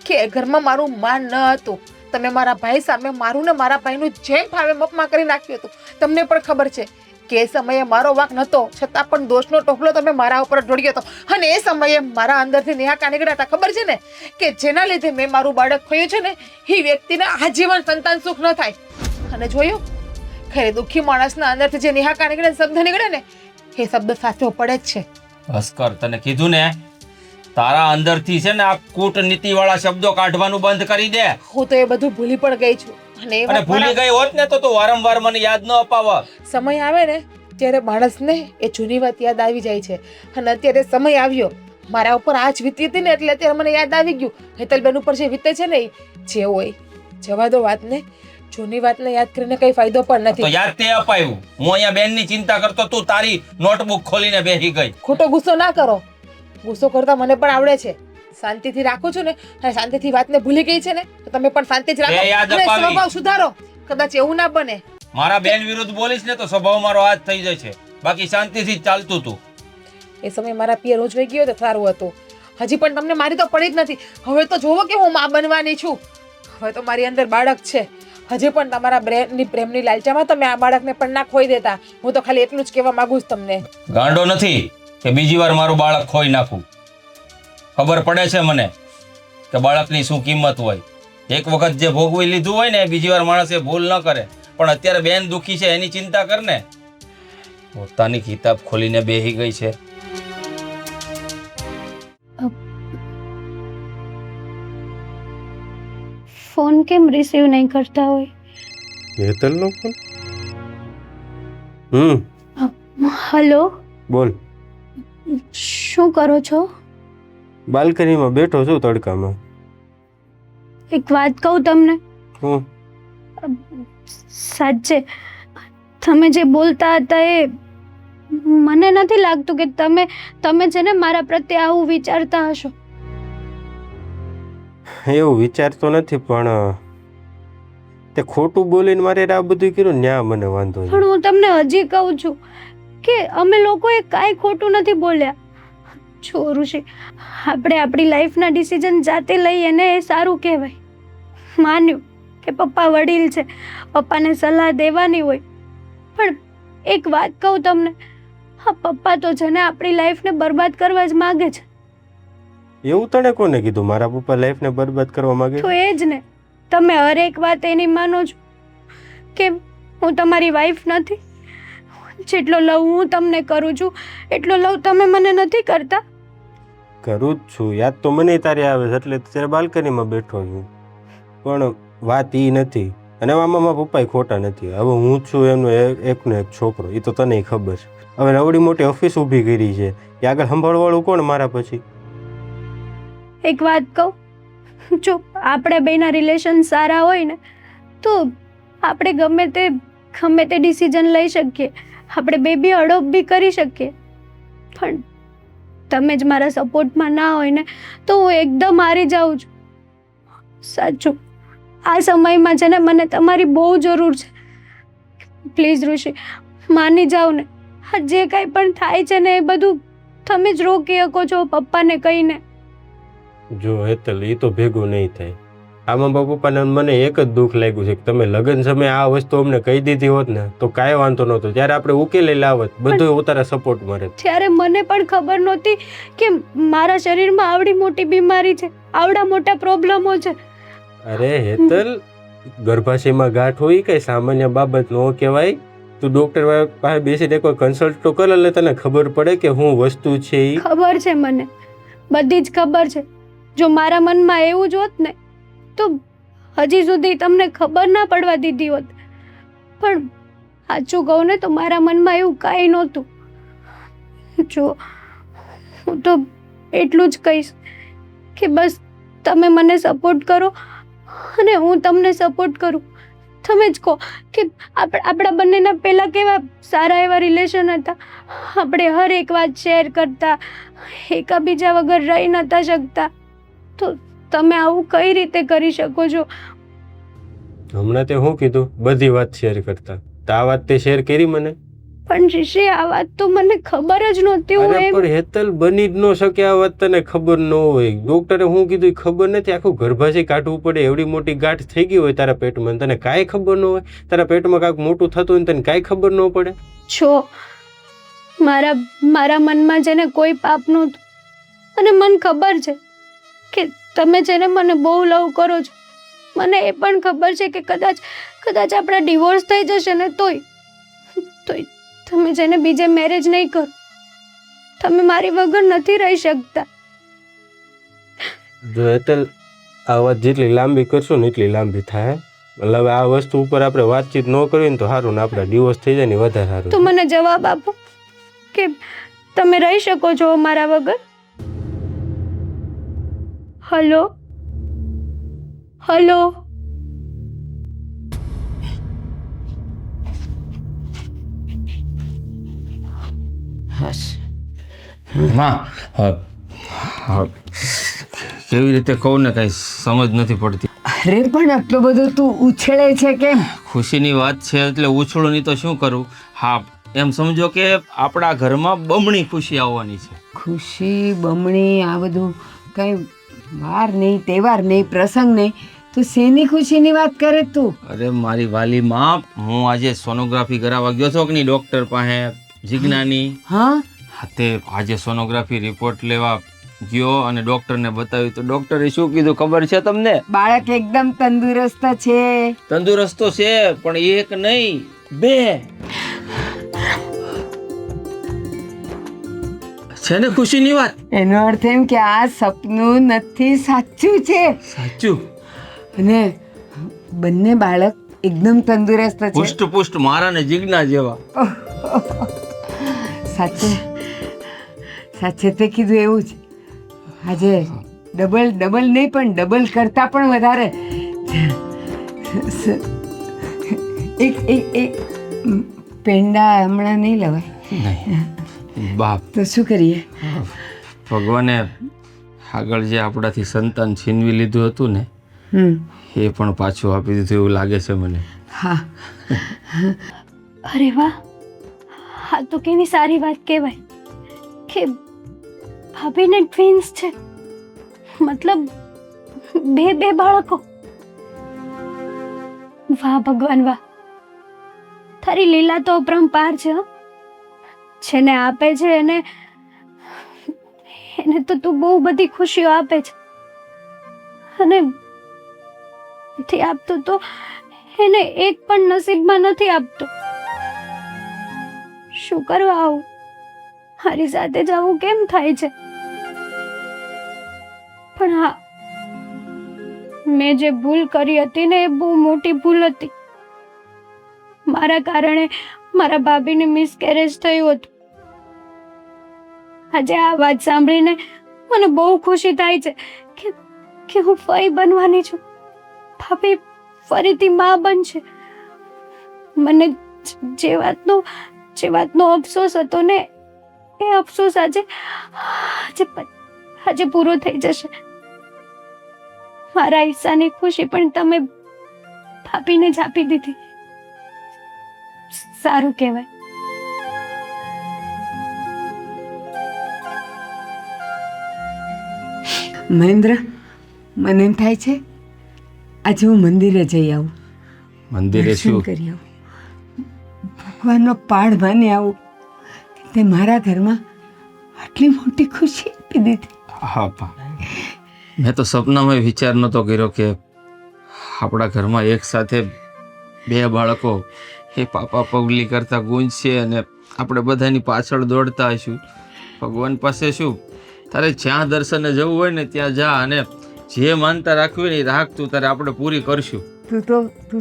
[SPEAKER 4] કે એ ઘરમાં મારું માન ન હતું. તમે મારા ભાઈ સામે મારું ને મારા ભાઈનું જેમ ફાવે મપમાં કરી નાખ્યું હતું. તમને પણ ખબર છે કે એ સમયે મારો વાંક નહોતો છતાં પણ દોષનો ટોપલો તમે મારા ઉપર ઢોળ્યો હતો અને એ સમયે મારા અંદરથી નેહાકા નીકળ્યા હતા. ખબર છે ને કે જેના લીધે મેં મારું બાળક ખોયું છે ને એ વ્યક્તિને આજીવન સંતાન સુખ ન થાય. અને જોયું ખરે દુઃખી માણસના અંદરથી જે નેહાકા નીકળે શબ્દ નીકળે ને એ શબ્દ સાચો પડે જ છે.
[SPEAKER 3] બસ કર, તને કીધું ને તારા અંદરથી છે ને આ કૂટનીતિ વાળા શબ્દો કાઢવાનું બંધ કરી દે.
[SPEAKER 4] હું તો એ બધું ભૂલી પણ ગઈ છું અને એ વાત
[SPEAKER 3] ભૂલી ગઈ હોત ને તો તું વારંવાર મને યાદ ન અપાવત.
[SPEAKER 4] સમય આવે ને ત્યારે માણસને એ જૂની વાત યાદ આવી જાય છે અને અત્યારે સમય આવ્યો મારા ઉપર આજ વીતી હતી ને એટલે અત્યારે મને યાદ આવી ગયું. હેતલબેન ઉપર જે વીતે છે ને જે હોય જવા દો વાતને. જૂની વાતને યાદ કરીને કઈ ફાયદો પણ
[SPEAKER 3] તો
[SPEAKER 4] નથી.
[SPEAKER 3] યાદ તે અપાયું. હું અહીંયા બેનની ચિંતા કરતો, તું તારી નોટબુક ખોલીને બેસી ગઈ.
[SPEAKER 4] ખોટો ગુસ્સો ના કરો. ગુસ્સો કરતા મને પણ આવડે છે. શાંતિથી રાખું છું ને અને શાંતિથી વાતને ભૂલી ગઈ છે ને તો તમે પણ શાંતિ જ
[SPEAKER 3] એ યાદ
[SPEAKER 4] રાખો અને
[SPEAKER 3] અપાવી.
[SPEAKER 4] સ્વભાવ સુધારો. કદાચ એવું ના બને
[SPEAKER 3] મારા બેન વિરુદ્ધ બોલીશ ને તો સ્વભાવ મારો હાથ થઈ જાય છે. બાકી શાંતિથી જ ચાલતું તું.
[SPEAKER 4] એ સમયે મારા પિયર ઉજવાઈ ગયો તો સારું હતું. હજી પણ તમને મારી તો પડી જ નથી. હવે તો જોવો કે હું માં બનવાની છું. હવે તો મારી અંદર બાળક છે. હજી પણ તમારા પ્રેમની લાલચામાં તમે આ બાળકને પણ ના ખોઈ દેતા. હું તો ખાલી એટલું જ કહેવા માંગુ છું તમને.
[SPEAKER 3] ગાંડો નથી કે બીજી વાર મારું બાળક ખોઈ નાખું. ખબર પડે છે મને કે બાળકની શું કિંમત હોય. એક વખત જે ભોગવી લીધું હોય ને બીજી વાર માણસ એ ભૂલ ન કરે. પણ અત્યારે બેન દુખી છે એની ચિંતા કર ને. પોતાની કિતાબ ખોલીને બેહી ગઈ છે.
[SPEAKER 1] ફોન કેમ રિસીવ નહીં કરતા હોય?
[SPEAKER 5] હેતલનો ફોન?
[SPEAKER 1] હલો,
[SPEAKER 5] બોલ.
[SPEAKER 1] શું કરો છો?
[SPEAKER 5] બાલ્કનીમાં બેઠો છું તડકામાં.
[SPEAKER 1] એક વાત કહું તમને?
[SPEAKER 5] હું
[SPEAKER 1] સાચે તમે જે બોલતા હતા એ મને નથી લાગતું કે તમે છે ને મારા પ્રત્યે આવું વિચારતા હશો.
[SPEAKER 5] એવું વિચારતો નથી પણ તે ખોટું બોલીને મારે આ બધું કર્યું ન્યા મને વાંધો છે.
[SPEAKER 1] પણ હું તમને હજી કહું છું કે અમે લોકોએ કાંઈ ખોટું નથી બોલ્યા. જો ઋષિ, આપણે આપણી લાઈફના ડિસિઝન જાતે લઈએ ને એ સારું કહેવાય. માન્યું કે પપ્પા વડીલ છે, પપ્પાને સલાહ દેવાની હોય, પણ એક વાત કહું તમને, હા પપ્પા તો છે ને આપણી લાઈફને બરબાદ કરવા જ માગે છે.
[SPEAKER 5] એવું તને કોને કીધું મારા પપ્પા લાઈફને બરબાદ કરવા માંગે?
[SPEAKER 1] તો એ જ ને, તમે હરેક વાત એની માનો છો. કેમ હું તમારી વાઈફ નથી? જેટલો લવ હું તમને કરું છું એટલો લવ તમે મને નથી કરતા.
[SPEAKER 5] કરું જ છું, યાદ તો મને તારી આવે છે એટલે ત્યારે બાલ્કનીમાં બેઠો છું. પણ વાત એ નથી અને આમાં મારા પપ્પા ખોટા નથી. હવે હું છું એમનો એકનો એક છોકરો, એ તો તને ખબર છે. હવે નવડી મોટી ઓફિસ ઊભી કરી છે, એ આગળ સંભાળવાળું કોણ મારા પછી?
[SPEAKER 1] એક વાત કહું, જો આપણે બેના રિલેશન સારા હોય ને તો આપણે ગમે તે ડિસિઝન લઈ શકીએ, આપણે બેબી અડોપ્ટ બી કરી શકીએ, પણ તમે જ મારા સપોર્ટમાં ના હોય ને તો હું એકદમ હારી જાઉં છું. સાચું, આ સમયમાં છે ને મને તમારી બહુ જરૂર છે. પ્લીઝ ઋષિ, માની જાઓ ને. આ જે કાંઈ પણ થાય છે ને એ બધું તમે જ રોકી શકો છો પપ્પાને કહીને.
[SPEAKER 5] જો હેતલ, એ તો ભેગું નહીં થાય. આમાં પપ્પાને મને એક જ દુઃખ લાગ્યું છે કે તમે લગ્ન સમયે આ વસ્તુ અમને કહી દીધી હોત ને તો કાંઈ વાંધો નહોતો, ત્યારે આપણે ઉકેલી લાવત, બધું ઉતારા સપોર્ટમાં રહે.
[SPEAKER 1] ત્યારે મને પણ ખબર નહોતી કે મારા શરીરમાં આવડી મોટી બીમારી છે, આવડા મોટા પ્રોબ્લેમો છે.
[SPEAKER 5] અરે હેતલ, ગર્ભાશયમાં ગાંઠ હોય કઈ સામાન્ય બાબત ન કહેવાય. તું ડોક્ટર પાસે બેસીને કોઈ કન્સલ્ટ તો કર, એટલે તને ખબર પડે કે શું વસ્તુ છે. એ
[SPEAKER 1] ખબર છે મને, બધી જ ખબર છે. જો મારા મનમાં એવું જ હોત ને તો હજી સુધી તમને ખબર ના પડવા દીધી હોત, પણ સાચું કહું ને તો મારા મનમાં એવું કાંઈ નહોતું. જો હું તો એટલું જ કહીશ કે બસ તમે મને સપોર્ટ કરો અને હું તમને સપોર્ટ કરું. તમે જ કહો કે આપણા બંનેના પહેલાં કેવા સારા એવા રિલેશન હતા, આપણે હર એક વાત શેર કરતા, એકાબીજા વગર રહી નહોતા શકતા, તો તમે આવું કઈ રીતે કરી શકો છો?
[SPEAKER 5] હમણાં તે શું કીધું? બધી વાત શેર કરતા. તો આ વાત તે શેર કરી મને?
[SPEAKER 1] પણ ઋષિ, આ વાત તો મને ખબર જ નહોતી. હું
[SPEAKER 5] અરે
[SPEAKER 1] એમ
[SPEAKER 5] પણ હેતલ, બની જ ન શકે આ વાત, તને ખબર ન હોય. ડોક્ટરે શું કીધું એ ખબર નથી. આખું ગર્ભાશય કાઢવું પડે, એવડી મોટી ગાંઠ થઈ ગઈ હોય તારા પેટમાં, તને કાંઈ ખબર ન હોય. તારા પેટમાં કાંઈક મોટું થતું હોય તને કાંઈ ખબર ન પડે.
[SPEAKER 1] છો મારા મનમાં છે ને કોઈ પાપ નહોતું, અને મને ખબર છે કે તમે છે ને મને બહુ લવ કરો છો. મને એ પણ ખબર છે કે કદાચ આપણા ડિવોર્સ થઈ જશે ને તોય તમે છે ને બીજે મેરેજ નહીં કરો. તમે મારી વગર નથી રહી શકતા.
[SPEAKER 5] જો હેતલ, આ વાત જેટલી લાંબી કરશું ને એટલી લાંબી થાય. એટલે હવે આ વસ્તુ ઉપર આપણે વાતચીત ન કરીએ ને તો સારું, ને આપણે ડિવોર્સ થઈ જાય ને વધારે સારું.
[SPEAKER 1] તો મને જવાબ આપો કે તમે રહી શકો છો મારા વગર? Hello hello.
[SPEAKER 3] માં, કેવી રીતે કહું ને, કઈ સમજ નથી પડતી.
[SPEAKER 2] અરે પણ આટલો બધો તું ઉછળે છે કેમ?
[SPEAKER 3] ખુશીની વાત છે એટલે ઉછળું, નહીં તો શું કરું. હા, એમ સમજો કે આપણા ઘરમાં બમણી ખુશી આવવાની છે.
[SPEAKER 2] ખુશી બમણી આ બધું કઈ વાર નહીં, તહેવાર નહીં, પ્રસંગ નહીં, તો શેની ખુશીની વાત કરે તું?
[SPEAKER 3] અરે મારી વાલી માં, હું આજે સોનોગ્રાફી કરાવવા ગયો છો કે નહીં ડોક્ટર પાસે, જીજ્ઞાની.
[SPEAKER 2] હા,
[SPEAKER 3] તે આજે સોનોગ્રાફી રિપોર્ટ લેવા ગયો અને ડોક્ટરને બતાવ્યું તો ડોક્ટરે શું કીધું ખબર છે તમને?
[SPEAKER 2] બાળક એકદમ તંદુરસ્ત છે.
[SPEAKER 3] તંદુરસ્ત તો છે, પણ એક નહીં, બે છે ને ખુશીની વાત.
[SPEAKER 2] એનો અર્થ એમ કે આ સપનું નથી, સાચું છે.
[SPEAKER 3] સાચું.
[SPEAKER 2] અને બંને બાળક એકદમ તંદુરસ્ત છે.
[SPEAKER 3] પુષ્ટ મારા ને જીજ્ઞા જેવા.
[SPEAKER 2] સાચે તે કીધું એવું જ. આજે ડબલ નહીં પણ ડબલ કરતા પણ વધારે. એક પેંડા હમણાં નહીં લવાય.
[SPEAKER 3] નહીં બાપ,
[SPEAKER 2] તો શું કરીએ?
[SPEAKER 3] ભગવાને આગળ જે આપણાથી સંતાન છીનવી લીધું હતું ને, એ પણ પાછું આપી દીધું એવું લાગે છે મને.
[SPEAKER 2] હા.
[SPEAKER 1] અરે વાહ, હા તો કેવી સારી વાત કહેવાય કે ભાભીને ટ્વિન્સ છે, મતલબ બે બાળકો. વાહ ભગવાન વાહ, તારી લીલા તો અપરંપાર છે. જેને આપે છે એને તો તું બહુ બધી ખુશીઓ આપે છે, અને નથી આપતો તો એને એક પણ નસીબમાં નથી આપતો. શું કરવા આવું? મારી સાથે જ આવું કેમ થાય છે? પણ હા, મેં જે ભૂલ કરી હતી ને એ બહુ મોટી ભૂલ હતી. મારા કારણે મારા ભાભીને મિસકેરેજ થયું હતું. આજે આ વાત સાંભળીને મને બહુ ખુશી થાય છે કે હું ફઈ બનવાની છું. ભાભી ફરીથી માં બનશે મને જે વાતનો અફસોસ હતો ને એ અફસોસ આજે પૂરો થઈ જશે. મારા હિસ્સાની ખુશી પણ તમે ભાભીને જ આપી દીધી. સારું કહેવાય.
[SPEAKER 2] મહેન્દ્ર, મને એમ થાય છે આજે હું મંદિરે જઈ આવું,
[SPEAKER 3] મંદિરે
[SPEAKER 2] દર્શન
[SPEAKER 3] શું?
[SPEAKER 2] કરી આવું, ભગવાનનો પાડ માની આવું કે તે મારા ઘરમાં આટલી મોટી ખુશી આપી દીધી.
[SPEAKER 3] હા પા, મેં તો સપનામાં વિચાર નહોતો કર્યો કે આપણા ઘરમાં એક સાથે બે બાળકો એ પાપા પગલી કરતા ગુંજશે અને આપણે બધાની પાછળ દોડતા હશું. ભગવાન પાસે શું, તારે જ્યાં દર્શને જવું હોય ને ત્યાં જા અને જે માનતા રાખવી ને એ રાખ, તું તારે આપણે પૂરી કરશું.
[SPEAKER 2] તું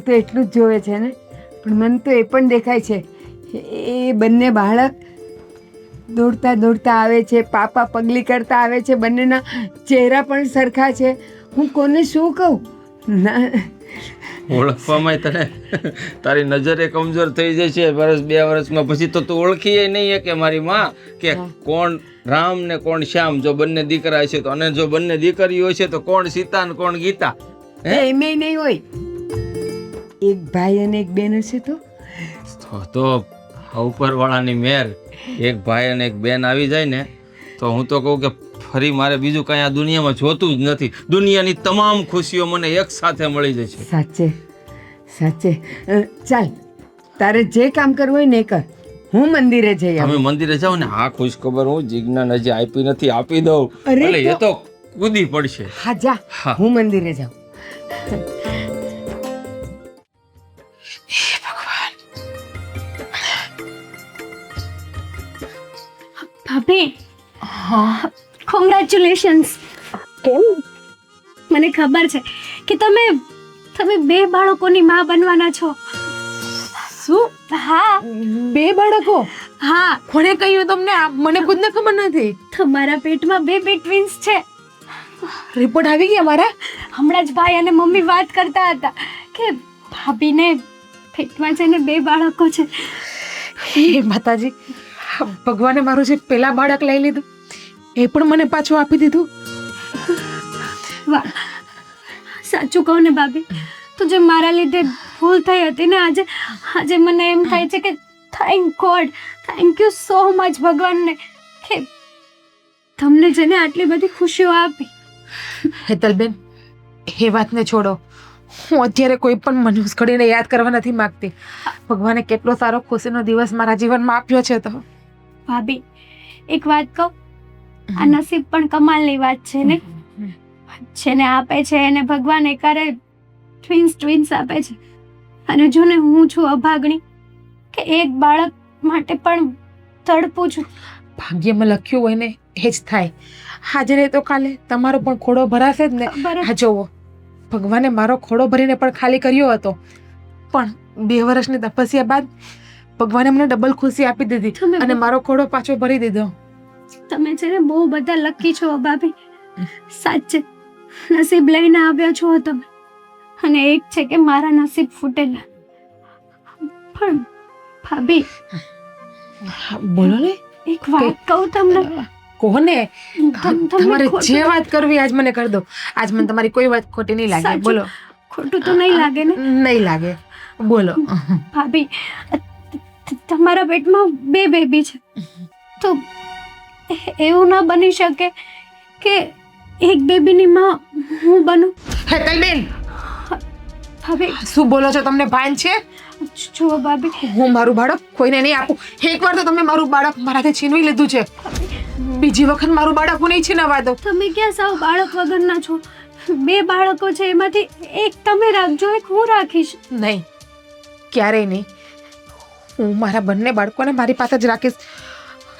[SPEAKER 2] તો એટલું જ જોવે છે ને, પણ મને તો એ પણ દેખાય છે એ બંને બાળક દોડતા દોડતા આવે છે, પાપા પગલી કરતા આવે છે, બંનેના ચહેરા પણ સરખા છે. હું કોને શું કહું? ના,
[SPEAKER 3] ઓળખવામાં તને તારી નજરે કમજોર થઈ જશે. વર્ષ 2 વર્ષમાં પછી તો તું ઓળખીએ નહીં કે મારી માં કે કોણ રામ ને કોણ શ્યામ. જો બંને દીકરા હશે તો, અને જો બંને દીકરીઓ હશે તો કોણ સીતા ને કોણ ગીતા.
[SPEAKER 2] એમેય નહીં હોય. એક ભાઈ અને એક બેન હશે
[SPEAKER 3] તો ઉપરવાળાની મેર એક ભાઈ અને એક બેન આવી જાય ને તો હું તો કહું કે ફરી મારે બીજું કાંઈ આ દુનિયામાં જોતું જ નથી. દુનિયાની તમામ ખુશીઓ મને એક સાથે મળી જશે.
[SPEAKER 2] સાચે. ચાલ, તારે જે કામ કરવું હોય ને એ કર, હું મંદિરે જઈ
[SPEAKER 3] તમે
[SPEAKER 2] આવું.
[SPEAKER 3] મંદિરે જાઓ ને. હા, ખુશ ખબર હું જીજ્ઞાન હજી આપી નથી, આપી દઉં.
[SPEAKER 2] અરે
[SPEAKER 3] ભલે એ
[SPEAKER 2] તો-
[SPEAKER 3] તો કૂદી પડશે.
[SPEAKER 2] હા જા,
[SPEAKER 3] હા.
[SPEAKER 2] હું મંદિરે જાઉં.
[SPEAKER 1] ભાભી,
[SPEAKER 4] હા,
[SPEAKER 1] કોંગ્રેચ્યુલેશન્સ. કેમ? મને ખબર છે કે તમે 2 બાળકોની માં બનવાના છો.
[SPEAKER 4] શું?
[SPEAKER 1] હા
[SPEAKER 4] 2 બાળકો?
[SPEAKER 1] હા,
[SPEAKER 4] કોણે કહ્યું તમને? મને ખુદને ખબર નથી.
[SPEAKER 1] તમારા પેટમાં 2 ટ્વિન્સ છે.
[SPEAKER 4] રિપોર્ટ આવી ગયા મારા?
[SPEAKER 1] હમણાં જ ભાઈ અને મમ્મી વાત કરતા હતા કે ભાભીને પેટમાં છે ને 2 બાળકો છે.
[SPEAKER 4] હે માતાજી, ભગવાને મારું જે પેલા બાળક લઈ લીધું એ પણ મને પાછું આપી દીધું.
[SPEAKER 1] વાહ, સાચું કહું ને ભાભી, તો જે મારા લીધે ભૂલ થઈ હતી ને આજે મને એમ થાય છે કે thank God, thank you so much ભગવાનને કે તમને જેને આટલી બધી ખુશીઓ આપી.
[SPEAKER 4] હેતલબેન, એ વાતને છોડો. હું અત્યારે કોઈ પણ મનુષ્ય ઘડીને યાદ કરવા નથી માંગતી. ભગવાને કેટલો સારો ખુશીનો દિવસ મારા જીવનમાં આપ્યો છે. તો
[SPEAKER 1] ભાભી, એક વાત કહું, આ નસીબ પણ કમાલની વાત છે ને. જેને આપે છે એને ભગવાન એકારે ટ્વિન્સ આપે છે. અને જો ને હું છું અભાગણી કે એક બાળક માટે પણ તડપું છું.
[SPEAKER 4] ભાગ્યમાં લખ્યું હોય ને એ જ થાય. આજે નહીં તો કાલે તમારો પણ ખોડો ભરાશે જ ને.
[SPEAKER 1] બરાબર.
[SPEAKER 4] આ જોવો, ભગવાને મારો ખોડો ભરીને પણ ખાલી કર્યો હતો, પણ 2 વર્ષની તપસ્યા બાદ ભગવાને મને ડબલ ખુશી આપી દીધી
[SPEAKER 1] તમે
[SPEAKER 4] અને મારો ખોડો પાછો ભરી દીધો.
[SPEAKER 1] તમે છે ને બહુ બધા લકી છો ભાભી. સાચે નસીબ લઈને આવ્યા છો તમે. અને એક છે કે મારા નસીબ ફૂટેલા. પણ ભાભી,
[SPEAKER 4] બોલો ને.
[SPEAKER 1] એક વાત કહું તમને.
[SPEAKER 4] કોને?
[SPEAKER 1] તમને
[SPEAKER 4] તમારે
[SPEAKER 1] ખોટું
[SPEAKER 4] જે વાત કરવી આજ મને કરી દો. આજ મને તમારી કોઈ વાત ખોટી નહીં લાગે.
[SPEAKER 1] સાચું.
[SPEAKER 4] બોલો.
[SPEAKER 1] ખોટું તો નહીં લાગે ને
[SPEAKER 4] નહીં લાગે. બોલો.
[SPEAKER 1] ભાભી? તમારા પેટમાં 2 બેબી છે તો એવું ના બની શકે કે એક બેબીની માં હું બનું?
[SPEAKER 4] હેતલબેન,
[SPEAKER 1] ભાભી
[SPEAKER 4] શું બોલો છો? તમને ભાન છે?
[SPEAKER 1] જુઓ ભાભી,
[SPEAKER 4] હું મારું બાળક કોઈને નહીં આપું. એકવાર તો તમે મારું બાળક મારાથી છીનવી લીધું છે, બીજી વખત મારું બાળક હું નહીં છીનવવા દઉં.
[SPEAKER 1] તમે ક્યાં સાવ બાળક વગરના છો? 2 બાળકો છે, એમાંથી એક તમે રાખજો, એક હું રાખીશ.
[SPEAKER 4] નહીં, ક્યારેય નહીં. હું મારા બંને બાળકોને મારી પાસે જ રાખીશ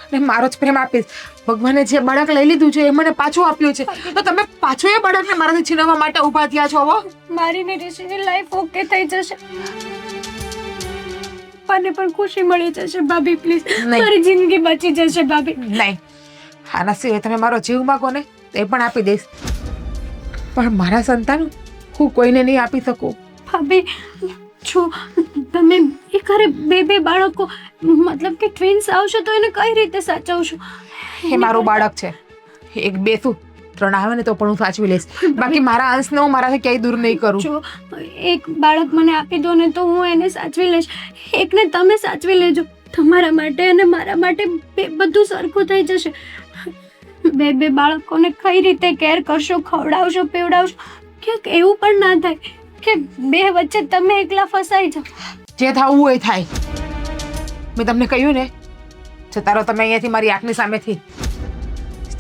[SPEAKER 4] અને મારો જ પ્રેમ આપીશ. ભગવાને જે બાળક લઈ લીધું છે એ મને પાછું આપ્યું છે, તો તમે પાછું એ બાળકને મારાથી છીનવવા માટે ઊભા થયા છો. હો,
[SPEAKER 1] મારી ને ઋષિની લાઈફ ઓકે થઈ જશે, અને પણ ખુશી મળી જશે ભાભી. પ્લીઝ,
[SPEAKER 4] નહીં.
[SPEAKER 1] મારી જિંદગી બચી જશે ભાભી.
[SPEAKER 4] નહીં, આના સિવાય તમે મારો જીવ માગો ને તો એ પણ આપી દઈશ, પણ મારા સંતાન હું કોઈને નહીં આપી શકું.
[SPEAKER 1] ભાભી છો તમે એકારે બે બાળકો મતલબ કે ટ્વિન્સ આવશે તો એને કઈ રીતે સાચવશો?
[SPEAKER 4] એ મારું બાળક છે. એક બે શું 3 આવે ને તો પણ હું સાચવી લઈશ. બાકી મારા અંશને હું મારાથી ક્યાંય દૂર નહીં કરું.
[SPEAKER 1] જો એક બાળક મને આપી દો ને તો હું એને સાચવી લઈશ, એકને તમે સાચવી લેજો. તમારા માટે અને મારા માટે બધું સરખું થઈ જશે. બે બાળકોને કઈ રીતે કેર કરશો, ખવડાવશો, પીવડાવશો? ક્યાંક એવું પણ ના થાય કે બે વચ્ચે તમે એકલા ફસાઈ જાઓ.
[SPEAKER 4] જે થવું હોય થાય. મેં તમને કહ્યું ને, જતા રહો તમે અહીંયાથી મારી આંખની સામેથી.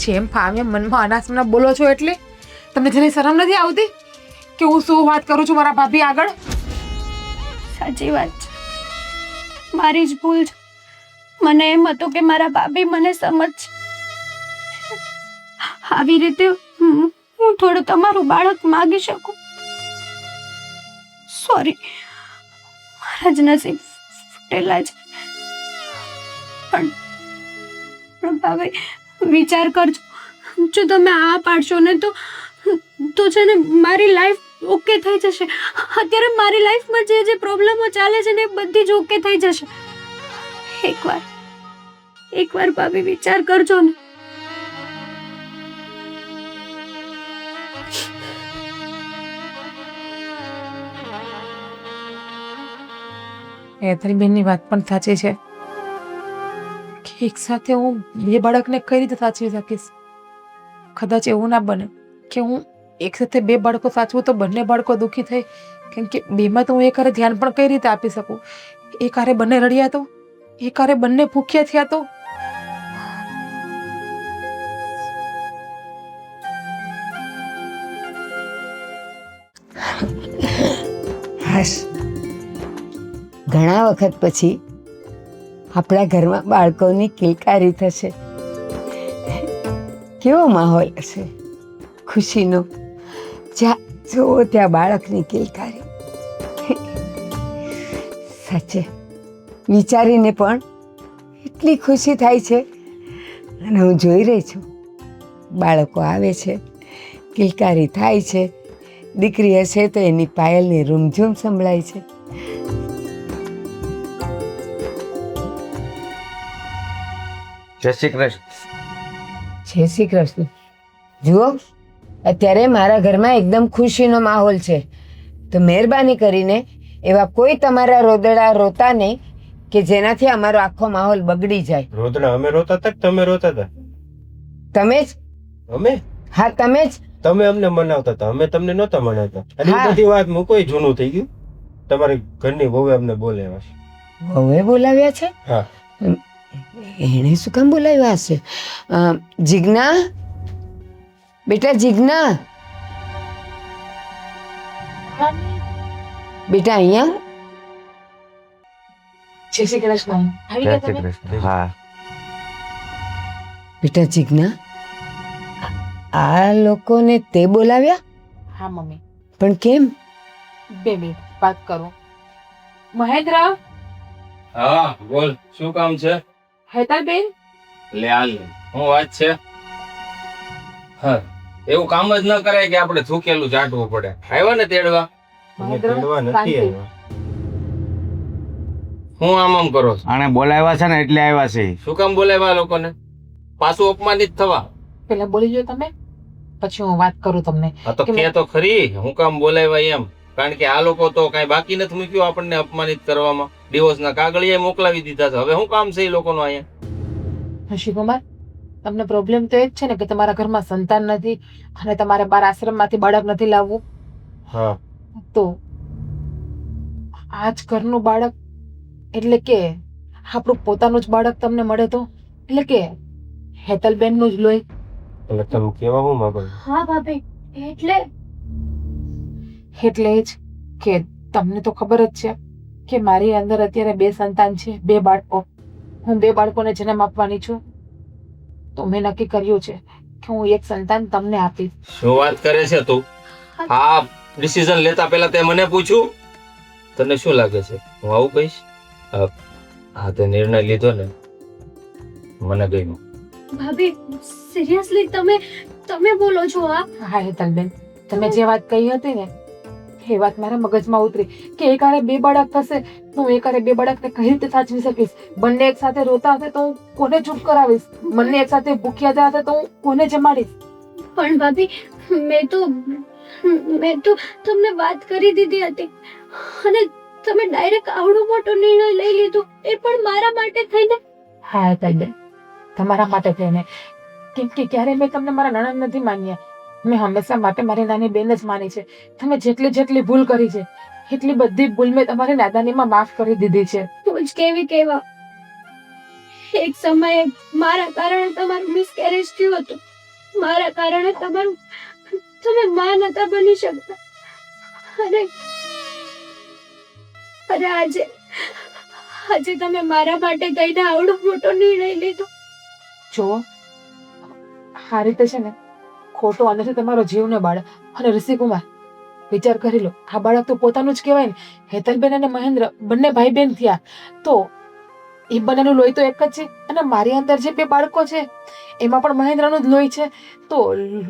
[SPEAKER 4] જેમ ફાવે મનમાં અનાસમના બોલો છો એટલે તમને જરા શરમ નથી આવતી કે હું શું વાત કરું છું મારા ભાભી આગળ?
[SPEAKER 1] સાચી વાત છે, મારી જ ભૂલ છે. મને એમ હતું કે મારા ભાભી મને સમજ. આવી રીતે હું થોડું તમારું બાળક માગી શકું. સોરી, મારા જ નસીબ ફૂટેલા છે. પણ ભાભી વિચાર કરજો, જો તમે આ પાડશો ને તો છે ને મારી લાઈફ ઓકે થઈ જશે. અત્યારે મારી લાઈફમાં જે પ્રોબ્લેમો ચાલે છે ને એ બધી જ ઓકે થઈ જશે. એકવાર ભાભી વિચાર કરજો ને.
[SPEAKER 4] તારી બેનની વાત પણ સાચી છે કે એક સાથે હું બે બાળકને કઈ રીતે સાચવી શકીશ? કદાચ એવું ના બને કે હું એક સાથે બે બાળકો સાચવું તો બંને બાળકો દુઃખી થાય, કેમ કે બેમાં તો હું એક હારે ધ્યાન પણ કઈ રીતે આપી શકું? એક હારે બંને રડ્યા તો, એક હારે બંને ભૂખ્યા થયા તો.
[SPEAKER 2] હાશ, ઘણા વખત પછી આપણા ઘરમાં બાળકોની કિલકારી થશે. કેવો માહોલ હશે ખુશીનો! જ્યાં જુઓ ત્યાં બાળકની કિલકારી. સાચે વિચારીને પણ એટલી ખુશી થાય છે. અને હું જોઈ રહી છું, બાળકો આવે છે, કિલકારી થાય છે. દીકરી હશે તો એની પાયલની રૂમઝૂમ સંભળાય છે.
[SPEAKER 6] જય શ્રી કૃષ્ણ.
[SPEAKER 2] જય શ્રી કૃષ્ણ. જુઓ, અત્યારે મારા ઘરમાં એકદમ ખુશીનો માહોલ છે, તો મહેરબાની કરીને એવા કોઈ તમારા રોદડા રોતા નહીં કે જેનાથી અમારો આખો માહોલ બગડી જાય.
[SPEAKER 5] રોદડા અમે રોતા હતા કે તમે રોતા હતા?
[SPEAKER 2] તમે જ.
[SPEAKER 5] અમે?
[SPEAKER 2] હા, તમે જ.
[SPEAKER 5] તમે અમને મનાવતા હતા, અમે તમને નહોતા મનાવતા. અને
[SPEAKER 2] હા.
[SPEAKER 5] એ બધી વાત મૂકો, એ જૂનું થઈ ગયું. તમારી ઘરની વહુએ અમને બોલાવ્યા છે.
[SPEAKER 2] વહુએ બોલાવ્યા છે?
[SPEAKER 5] હા.
[SPEAKER 2] એણે શું કામ બોલાવ્યા હશે? જીજ્ઞા, બેટા જીજ્ઞા, બેટા અહીંયા.
[SPEAKER 4] જય શ્રી કૃષ્ણ. આવી
[SPEAKER 6] જય
[SPEAKER 4] ગયા
[SPEAKER 6] શ્રી
[SPEAKER 4] તમે?
[SPEAKER 6] કૃષ્ણ. હા.
[SPEAKER 2] બેટા જીજ્ઞા, આ લોકોને તે બોલાવ્યા?
[SPEAKER 4] હા મમ્મી,
[SPEAKER 2] પણ કેમ?
[SPEAKER 4] 2 મિનિટ વાત કરું. મહેન્દ્ર,
[SPEAKER 3] હા બોલ, શું કામ છે?
[SPEAKER 4] હેતલબેન,
[SPEAKER 3] લે હાલ, શું વાત છે? હા, એવું કામ જ ન કરાય કે આપણે થૂકેલું ચાટવું પડે. આવ્યા ને તેડવા?
[SPEAKER 5] અમે
[SPEAKER 4] મહેન્દ્ર,
[SPEAKER 5] તેડવા નથી
[SPEAKER 4] શાંતિ.
[SPEAKER 5] આવ્યા.
[SPEAKER 3] હું આમ કરો છો?
[SPEAKER 6] આને બોલાવ્યા છે ને એટલે આવ્યા છે.
[SPEAKER 3] શું કામ બોલાવ્યા આ લોકોને? પાછું અપમાનિત થવા?
[SPEAKER 4] પેલા બોલી જો તમે, પછી હું વાત કરું તમને.
[SPEAKER 3] આ તો કે તો ખરી, હું કામ બોલાવ્યા એમ. કારણ કે આ લોકો તો કઈ બાકી નથી મૂક્યું આપણને અપમાનિત કરવામાં. ડિવોર્સના કાગળિયા મોકલાવી દીધા છે. હવે શું કામ છે એ લોકોનો અહીંયા?
[SPEAKER 4] શિવકુમાર, તમને પ્રોબ્લેમ તો એ જ છે ને કે તમારા ઘરમાં સંતાન નથી અને તમારે બાર આશ્રમમાંથી બાળક નથી લાવવું.
[SPEAKER 5] હા.
[SPEAKER 4] તો આજ ઘરનું બાળક એટલે કે આપણું પોતાનું જ બાળક તમને મળે તો, એટલે કે હેતલબેનનું જ લોહી.
[SPEAKER 5] એટલે તમે કેવા હું માંગો છો?
[SPEAKER 1] હા ભાભી, એટલે
[SPEAKER 4] એટલે જ કે તમને તો ખબર જ છે કે મારી અંદર અત્યારે 2 સંતાન છે, 2 બાળકો. હું 2 બાળકોને જન્મ આપવાની છું. તો મેં નક્કી કર્યું છે કે હું એક સંતાન તમને આપીશ.
[SPEAKER 3] શું વાત કરે છે તું? આ ડિસિઝન લેતા પહેલા તે મને પૂછ્યું? તને શું લાગે છે હું આવું કહીશ? હા, તે નિર્ણય લીધો ને, મને ગમ્યું.
[SPEAKER 1] ભાભી સિરિયસલી તમે બોલો છો આ?
[SPEAKER 4] હા હેતલબેન, તમે જે વાત કહી હતી ને એ વાત મારા મગજમાં ઉતરી કે એકારે 2 બાળક થશે તો હું એકારે 2 બાળકને કઈ રીતે સાચવી શકીશ? બંને એક સાથે રોતા હશે તો હું કોને ચૂપ કરાવીશ? બંને એક સાથે ભૂખ્યા હશે તો હું કોને જમાડીશ?
[SPEAKER 1] પણ ભાભી, મેં તો તમને વાત કરી દીધી હતી અને તમે ડાયરેક્ટ આવડો મોટો નિર્ણય લઈ લીધો, એ પણ મારા માટે થઈને.
[SPEAKER 4] હા હેતલબેન, તમારા માટે થઈને. કેમ કે ક્યારેય મેં તમને મારા નણંદ નથી માન્યા. મેં હંમેશા માટે મારી નાની બેન જ માની છે. તમે જેટલી ભૂલ કરી છે એટલી બધી ભૂલ મેં તમારી નાદાનીમાં માફ કરી દીધી છે.
[SPEAKER 1] તું જ કેવા એક સમયે મારા કારણે તમારું મિસકેરેજ થયું હતું, મારા કારણે તમે માં નતા બની શકતા અને આજે તમે મારા માટે કહીને આવડો મોટો નિર્ણય લીધો.
[SPEAKER 4] જો આ રીતે છે ને ખોટો અંદરથી તમારો જીવ ને બાળક. અને ઋષિકુમાર, વિચાર કરી લો, આ બાળક તો પોતાનું જ કહેવાય ને. હેતલબેન અને મહેન્દ્ર બંને ભાઈ બહેન થયા તો એ બંનેનું લોહી તો એક જ છે. અને મારી અંદર જે 2 બાળકો છે એમાં પણ મહેન્દ્રનું જ લોહી છે. તો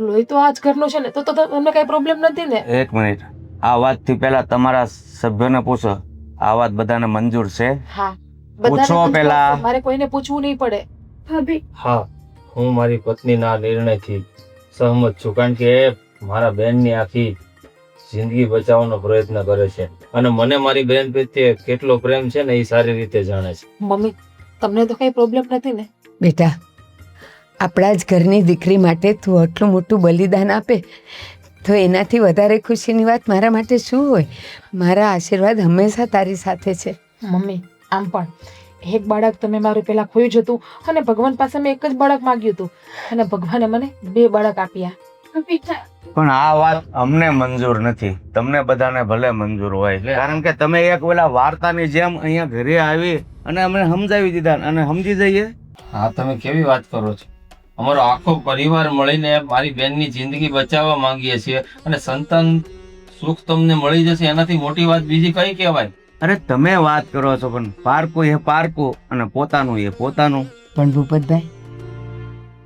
[SPEAKER 4] લોહી તો આ જ ઘરનું છે ને, તો તમને કઈ પ્રોબ્લેમ નથી ને?
[SPEAKER 6] એક મિનિટ, આ વાતથી પહેલા તમારા સભ્યોને પૂછો, આ વાત બધાને મંજૂર છે?
[SPEAKER 4] હા,
[SPEAKER 6] પૂછો
[SPEAKER 4] બધાને
[SPEAKER 6] પહેલા.
[SPEAKER 4] મારે કોઈને પૂછવું નહીં પડે.
[SPEAKER 1] ભાભી,
[SPEAKER 3] હા, હું મારી પત્નીના આ નિર્ણયથી સહમત છું, કારણ કે એ મારા બહેનની આખી જિંદગી બચાવવાનો પ્રયત્ન કરે છે અને મને મારી બહેન પ્રત્યે કેટલો પ્રેમ છે ને એ સારી રીતે જાણે છે.
[SPEAKER 4] મમ્મી, તમને તો કઈ પ્રોબ્લેમ નથી ને?
[SPEAKER 2] બેટા, આપણા જ ઘરની દીકરી માટે તું આટલું મોટું બલિદાન આપે તો એનાથી વધારે ખુશીની વાત મારા માટે શું હોય? મારા આશીર્વાદ હંમેશા તારી સાથે છે.
[SPEAKER 4] મમ્મી, આમ પણ એક બાળક તમે મારું પેલા ખોયું જ હતું અને ભગવાન પાસે મેં એક જ બાળક માંગ્યું હતું અને ભગવાને મને 2 બાળક આપ્યા.
[SPEAKER 1] ભાભી,
[SPEAKER 6] પણ આ વાત અમને મંજૂર નથી. તમને બધાને ભલે મંજૂર હોય, કારણ કે તમે એક ઓલા વાર્તાની જેમ અહીંયા ઘરે આવી અને અમને સમજાવી દીધા અને સમજી જઈએ.
[SPEAKER 3] હા, તમે કેવી વાત કરો છો? અમારો આખો પરિવાર મળીને મારી બહેનની જિંદગી બચાવવા માંગીએ છીએ અને સંતાન સુખ તમને મળી જશે, એનાથી મોટી વાત બીજી કઈ કહેવાય?
[SPEAKER 6] અરે તમે વાત કરો છો, પણ પારકું એ પારકું અને પોતાનું એ પોતાનું.
[SPEAKER 2] પણ ભૂપતભાઈ,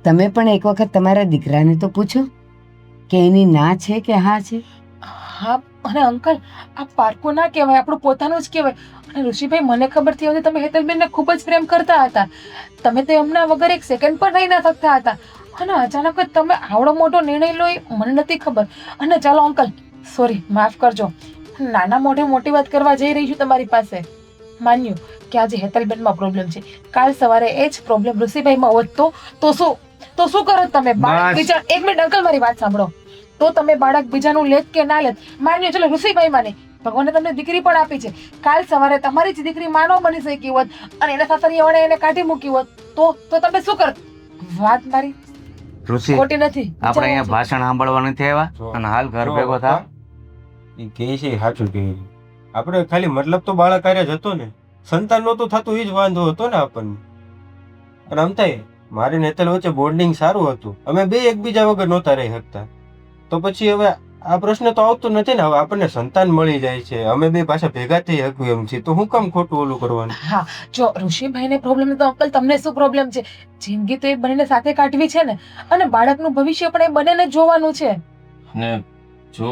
[SPEAKER 2] તમે પણ એક વખત તમારા દીકરાને તો પૂછો કે એની ના છે કે હા છે.
[SPEAKER 4] હા, અને અંકલ, આ પારકું ના કહેવાય, આપણું પોતાનું જ કહેવાય. અને ઋષિભાઈ, મને ખબર થઈ હતી તમે હેતલબેનને ખૂબ જ પ્રેમ કરતા હતા. તમે તો એમના વગર એક સેકન્ડ પણ રહી ના શકતા હતા અને અચાનક જ તમે આવડો મોટો નિર્ણય લો, એ મને નથી ખબર. અને ચાલો અંકલ, સોરી, માફ કરજો, નાના મોઢે મોટી વાત કરવા જઈ રહી છું તમારી પાસે. માન્યું કે આજે હેતલબેનમાં પ્રોબ્લેમ છે, કાલ સવારે એ જ પ્રોબ્લેમ ઋષિભાઈમાં હોત તો શું કરો તમે? બાળક બીજા, એક મિનિટ અંકલ, મારી વાત સાંભળો. તો તમે બાળક બીજાનું લેત કે ના લેત, માન્યો ચલો ઋષિભાઈમાં નહીં, ભગવાને તમને દીકરી પણ આપી છે. કાલ સવારે તમારી જ દીકરી માનો બની શકી હોત અને એના સાસરિયાવાળાએ એને કાઢી મૂકી હોત તો તમે શું કરત? વાત મારી
[SPEAKER 6] ઋષિ,
[SPEAKER 4] ખોટી નથી.
[SPEAKER 6] આપણે અહીંયા ભાષણ સાંભળવા નથી આવ્યા અને હાલ ઘર ભેગો થા.
[SPEAKER 5] એ કહે છે સાચું કહે છે. આપણે ખાલી મતલબ તો બાળક કાર્ય જ હતો ને, સંતાન નહોતું થતું એ જ વાંધો હતો ને આપણને. અને આમ થાય મારી નેતલ વચ્ચે બોન્ડિંગ સારું હતું, અમે 2 એકબીજા વગર નહોતા રહી શકતા. તો પછી હવે આ પ્રશ્ન તો આવતો નથી ને. હવે આપણને સંતાન મળી જાય છે, અમે 2 પાછા ભેગા થઈ શકીએ એમ છીએ, તો હું કામ ખોટું ઓલું કરવાનું?
[SPEAKER 4] હા, જો ઋષિભાઈને પ્રોબ્લેમ તો અંકલ તમને શું પ્રોબ્લેમ છે? જિંદગી તો એ બંનેને સાથે કાઢવી છે ને, અને બાળકનું ભવિષ્ય પણ એ બંનેને જ જોવાનું છે.
[SPEAKER 3] અને જો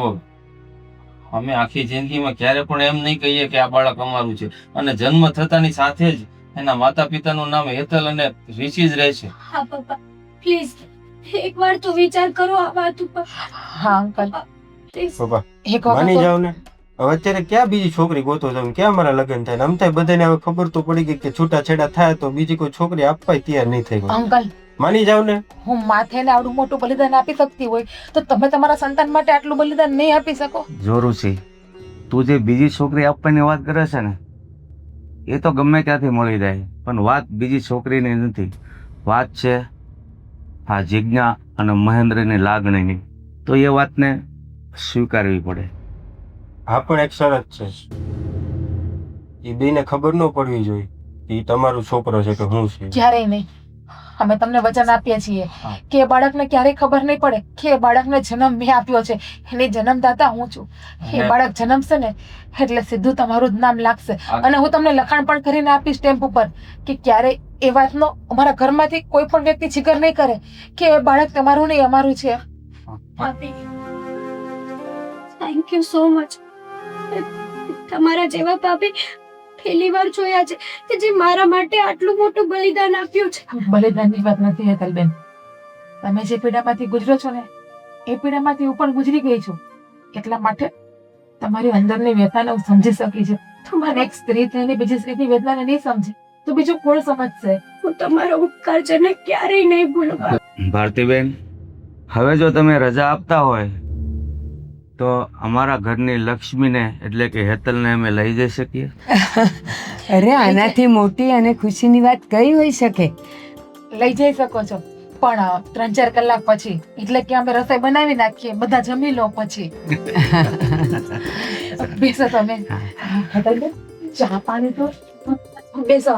[SPEAKER 3] અમે આખી જિંદગીમાં ક્યારે પણ એમ નહીં કહીએ કે આ બાળક અમારું છે, અને જન્મ થતાની સાથે જ એના માતા પિતાનું નામ હેતલ અને ઋષિ જ રહેશે.
[SPEAKER 1] હા પપ્પા, પ્લીઝ એકવાર તો વિચાર કરો આ વાત ઉપર.
[SPEAKER 4] હા અંકલ,
[SPEAKER 1] પ્લીઝ.
[SPEAKER 5] પપ્પા,
[SPEAKER 4] એક
[SPEAKER 5] માની
[SPEAKER 4] વખત
[SPEAKER 5] જાવ ને. હવે અત્યારે ક્યાં બીજી છોકરી ગોતો છો? ક્યાં મારા લગ્ન થાય? આમ થાય બધાને હવે ખબર તો પડી ગઈ કે છૂટાછેડા થાય તો બીજી કોઈ છોકરી આપવાય તૈયાર નહીં થઈ ગઈ.
[SPEAKER 4] અંકલ,
[SPEAKER 5] માની જાવ ને.
[SPEAKER 4] હું માથેને આવડું મોટું બલિદાન આપી શકતી હોય તો તમે તમારા સંતાન માટે આટલું બલિદાન નહીં આપી શકો?
[SPEAKER 6] જો ઋષિ, તું જે બીજી છોકરી આપવાની વાત કરે છે ને, એ તો ગમે ત્યાંથી મળી જાય, પણ વાત બીજી છોકરીની નથી. વાત છે આ જિજ્ઞા અને મહેન્દ્રની લાગણીની. તો એ વાતને સ્વીકારવી પડે.
[SPEAKER 5] હા, પણ એક શરત છે. એ બેને ખબર ન પડવી જોઈએ કે ઈ તમારો છોકરો છે કે હું છે.
[SPEAKER 4] ક્યારેય નહીં. અમે તમને વચન આપીએ છીએ કે એ બાળકને ક્યારેય ખબર નહીં પડે કે એ બાળકને જન્મ મેં આપ્યો છે, એની જન્મદાતા હું છું. એ બાળક જન્મશે ને એટલે સીધું તમારું જ નામ લાગશે અને હું તમને લખાણ પણ કરીને આપીશ સ્ટેમ્પ ઉપર કે ક્યારેય એ વાતનો અમારા ઘરમાંથી કોઈ પણ વ્યક્તિ જિકર નહીં કરે કે એ બાળક તમારું નહીં અમારું છે.
[SPEAKER 1] ભાભી, થેન્ક યુ સો મચ. તમારા જેવા ભાભી પહેલી વાર જોયા છે કે જે મારા માટે આટલું મોટું બલિદાન આપ્યું છે.
[SPEAKER 4] બલિદાનની વાત નથી હેતલબેન. તમે જે પીડામાંથી ગુજરો છો ને એ પીડામાંથી હું પણ ગુજરી ગઈ છું. એટલા માટે તમારી અંદરની વેદનાને હું સમજી શકી છું. તમારે એક સ્ત્રી થઈને બીજી સ્ત્રીની વેદનાને નહીં સમજે તો બીજું કોણ સમજશે?
[SPEAKER 1] હું તમારો ઉપકાર છે ને ક્યારેય નહીં ભૂલું.
[SPEAKER 6] ભારતીબેન, હવે જો તમે રજા આપતા હોય તો અમારા ઘરની લક્ષ્મીને એટલે કે હેતલને અમે લઈ જઈ શકીએ.
[SPEAKER 2] અરે આનાથી મોટી અને ખુશીની વાત કઈ હોઈ શકે?
[SPEAKER 4] લઈ જઈ શકો છો, પણ 3-4 કલાક પછી, એટલે કે અમે રસોઈ બનાવી નાખીએ, બધા જમી લો પછી. બેસો તમે. હેતલબેન, ચા પાણી તો બેસો.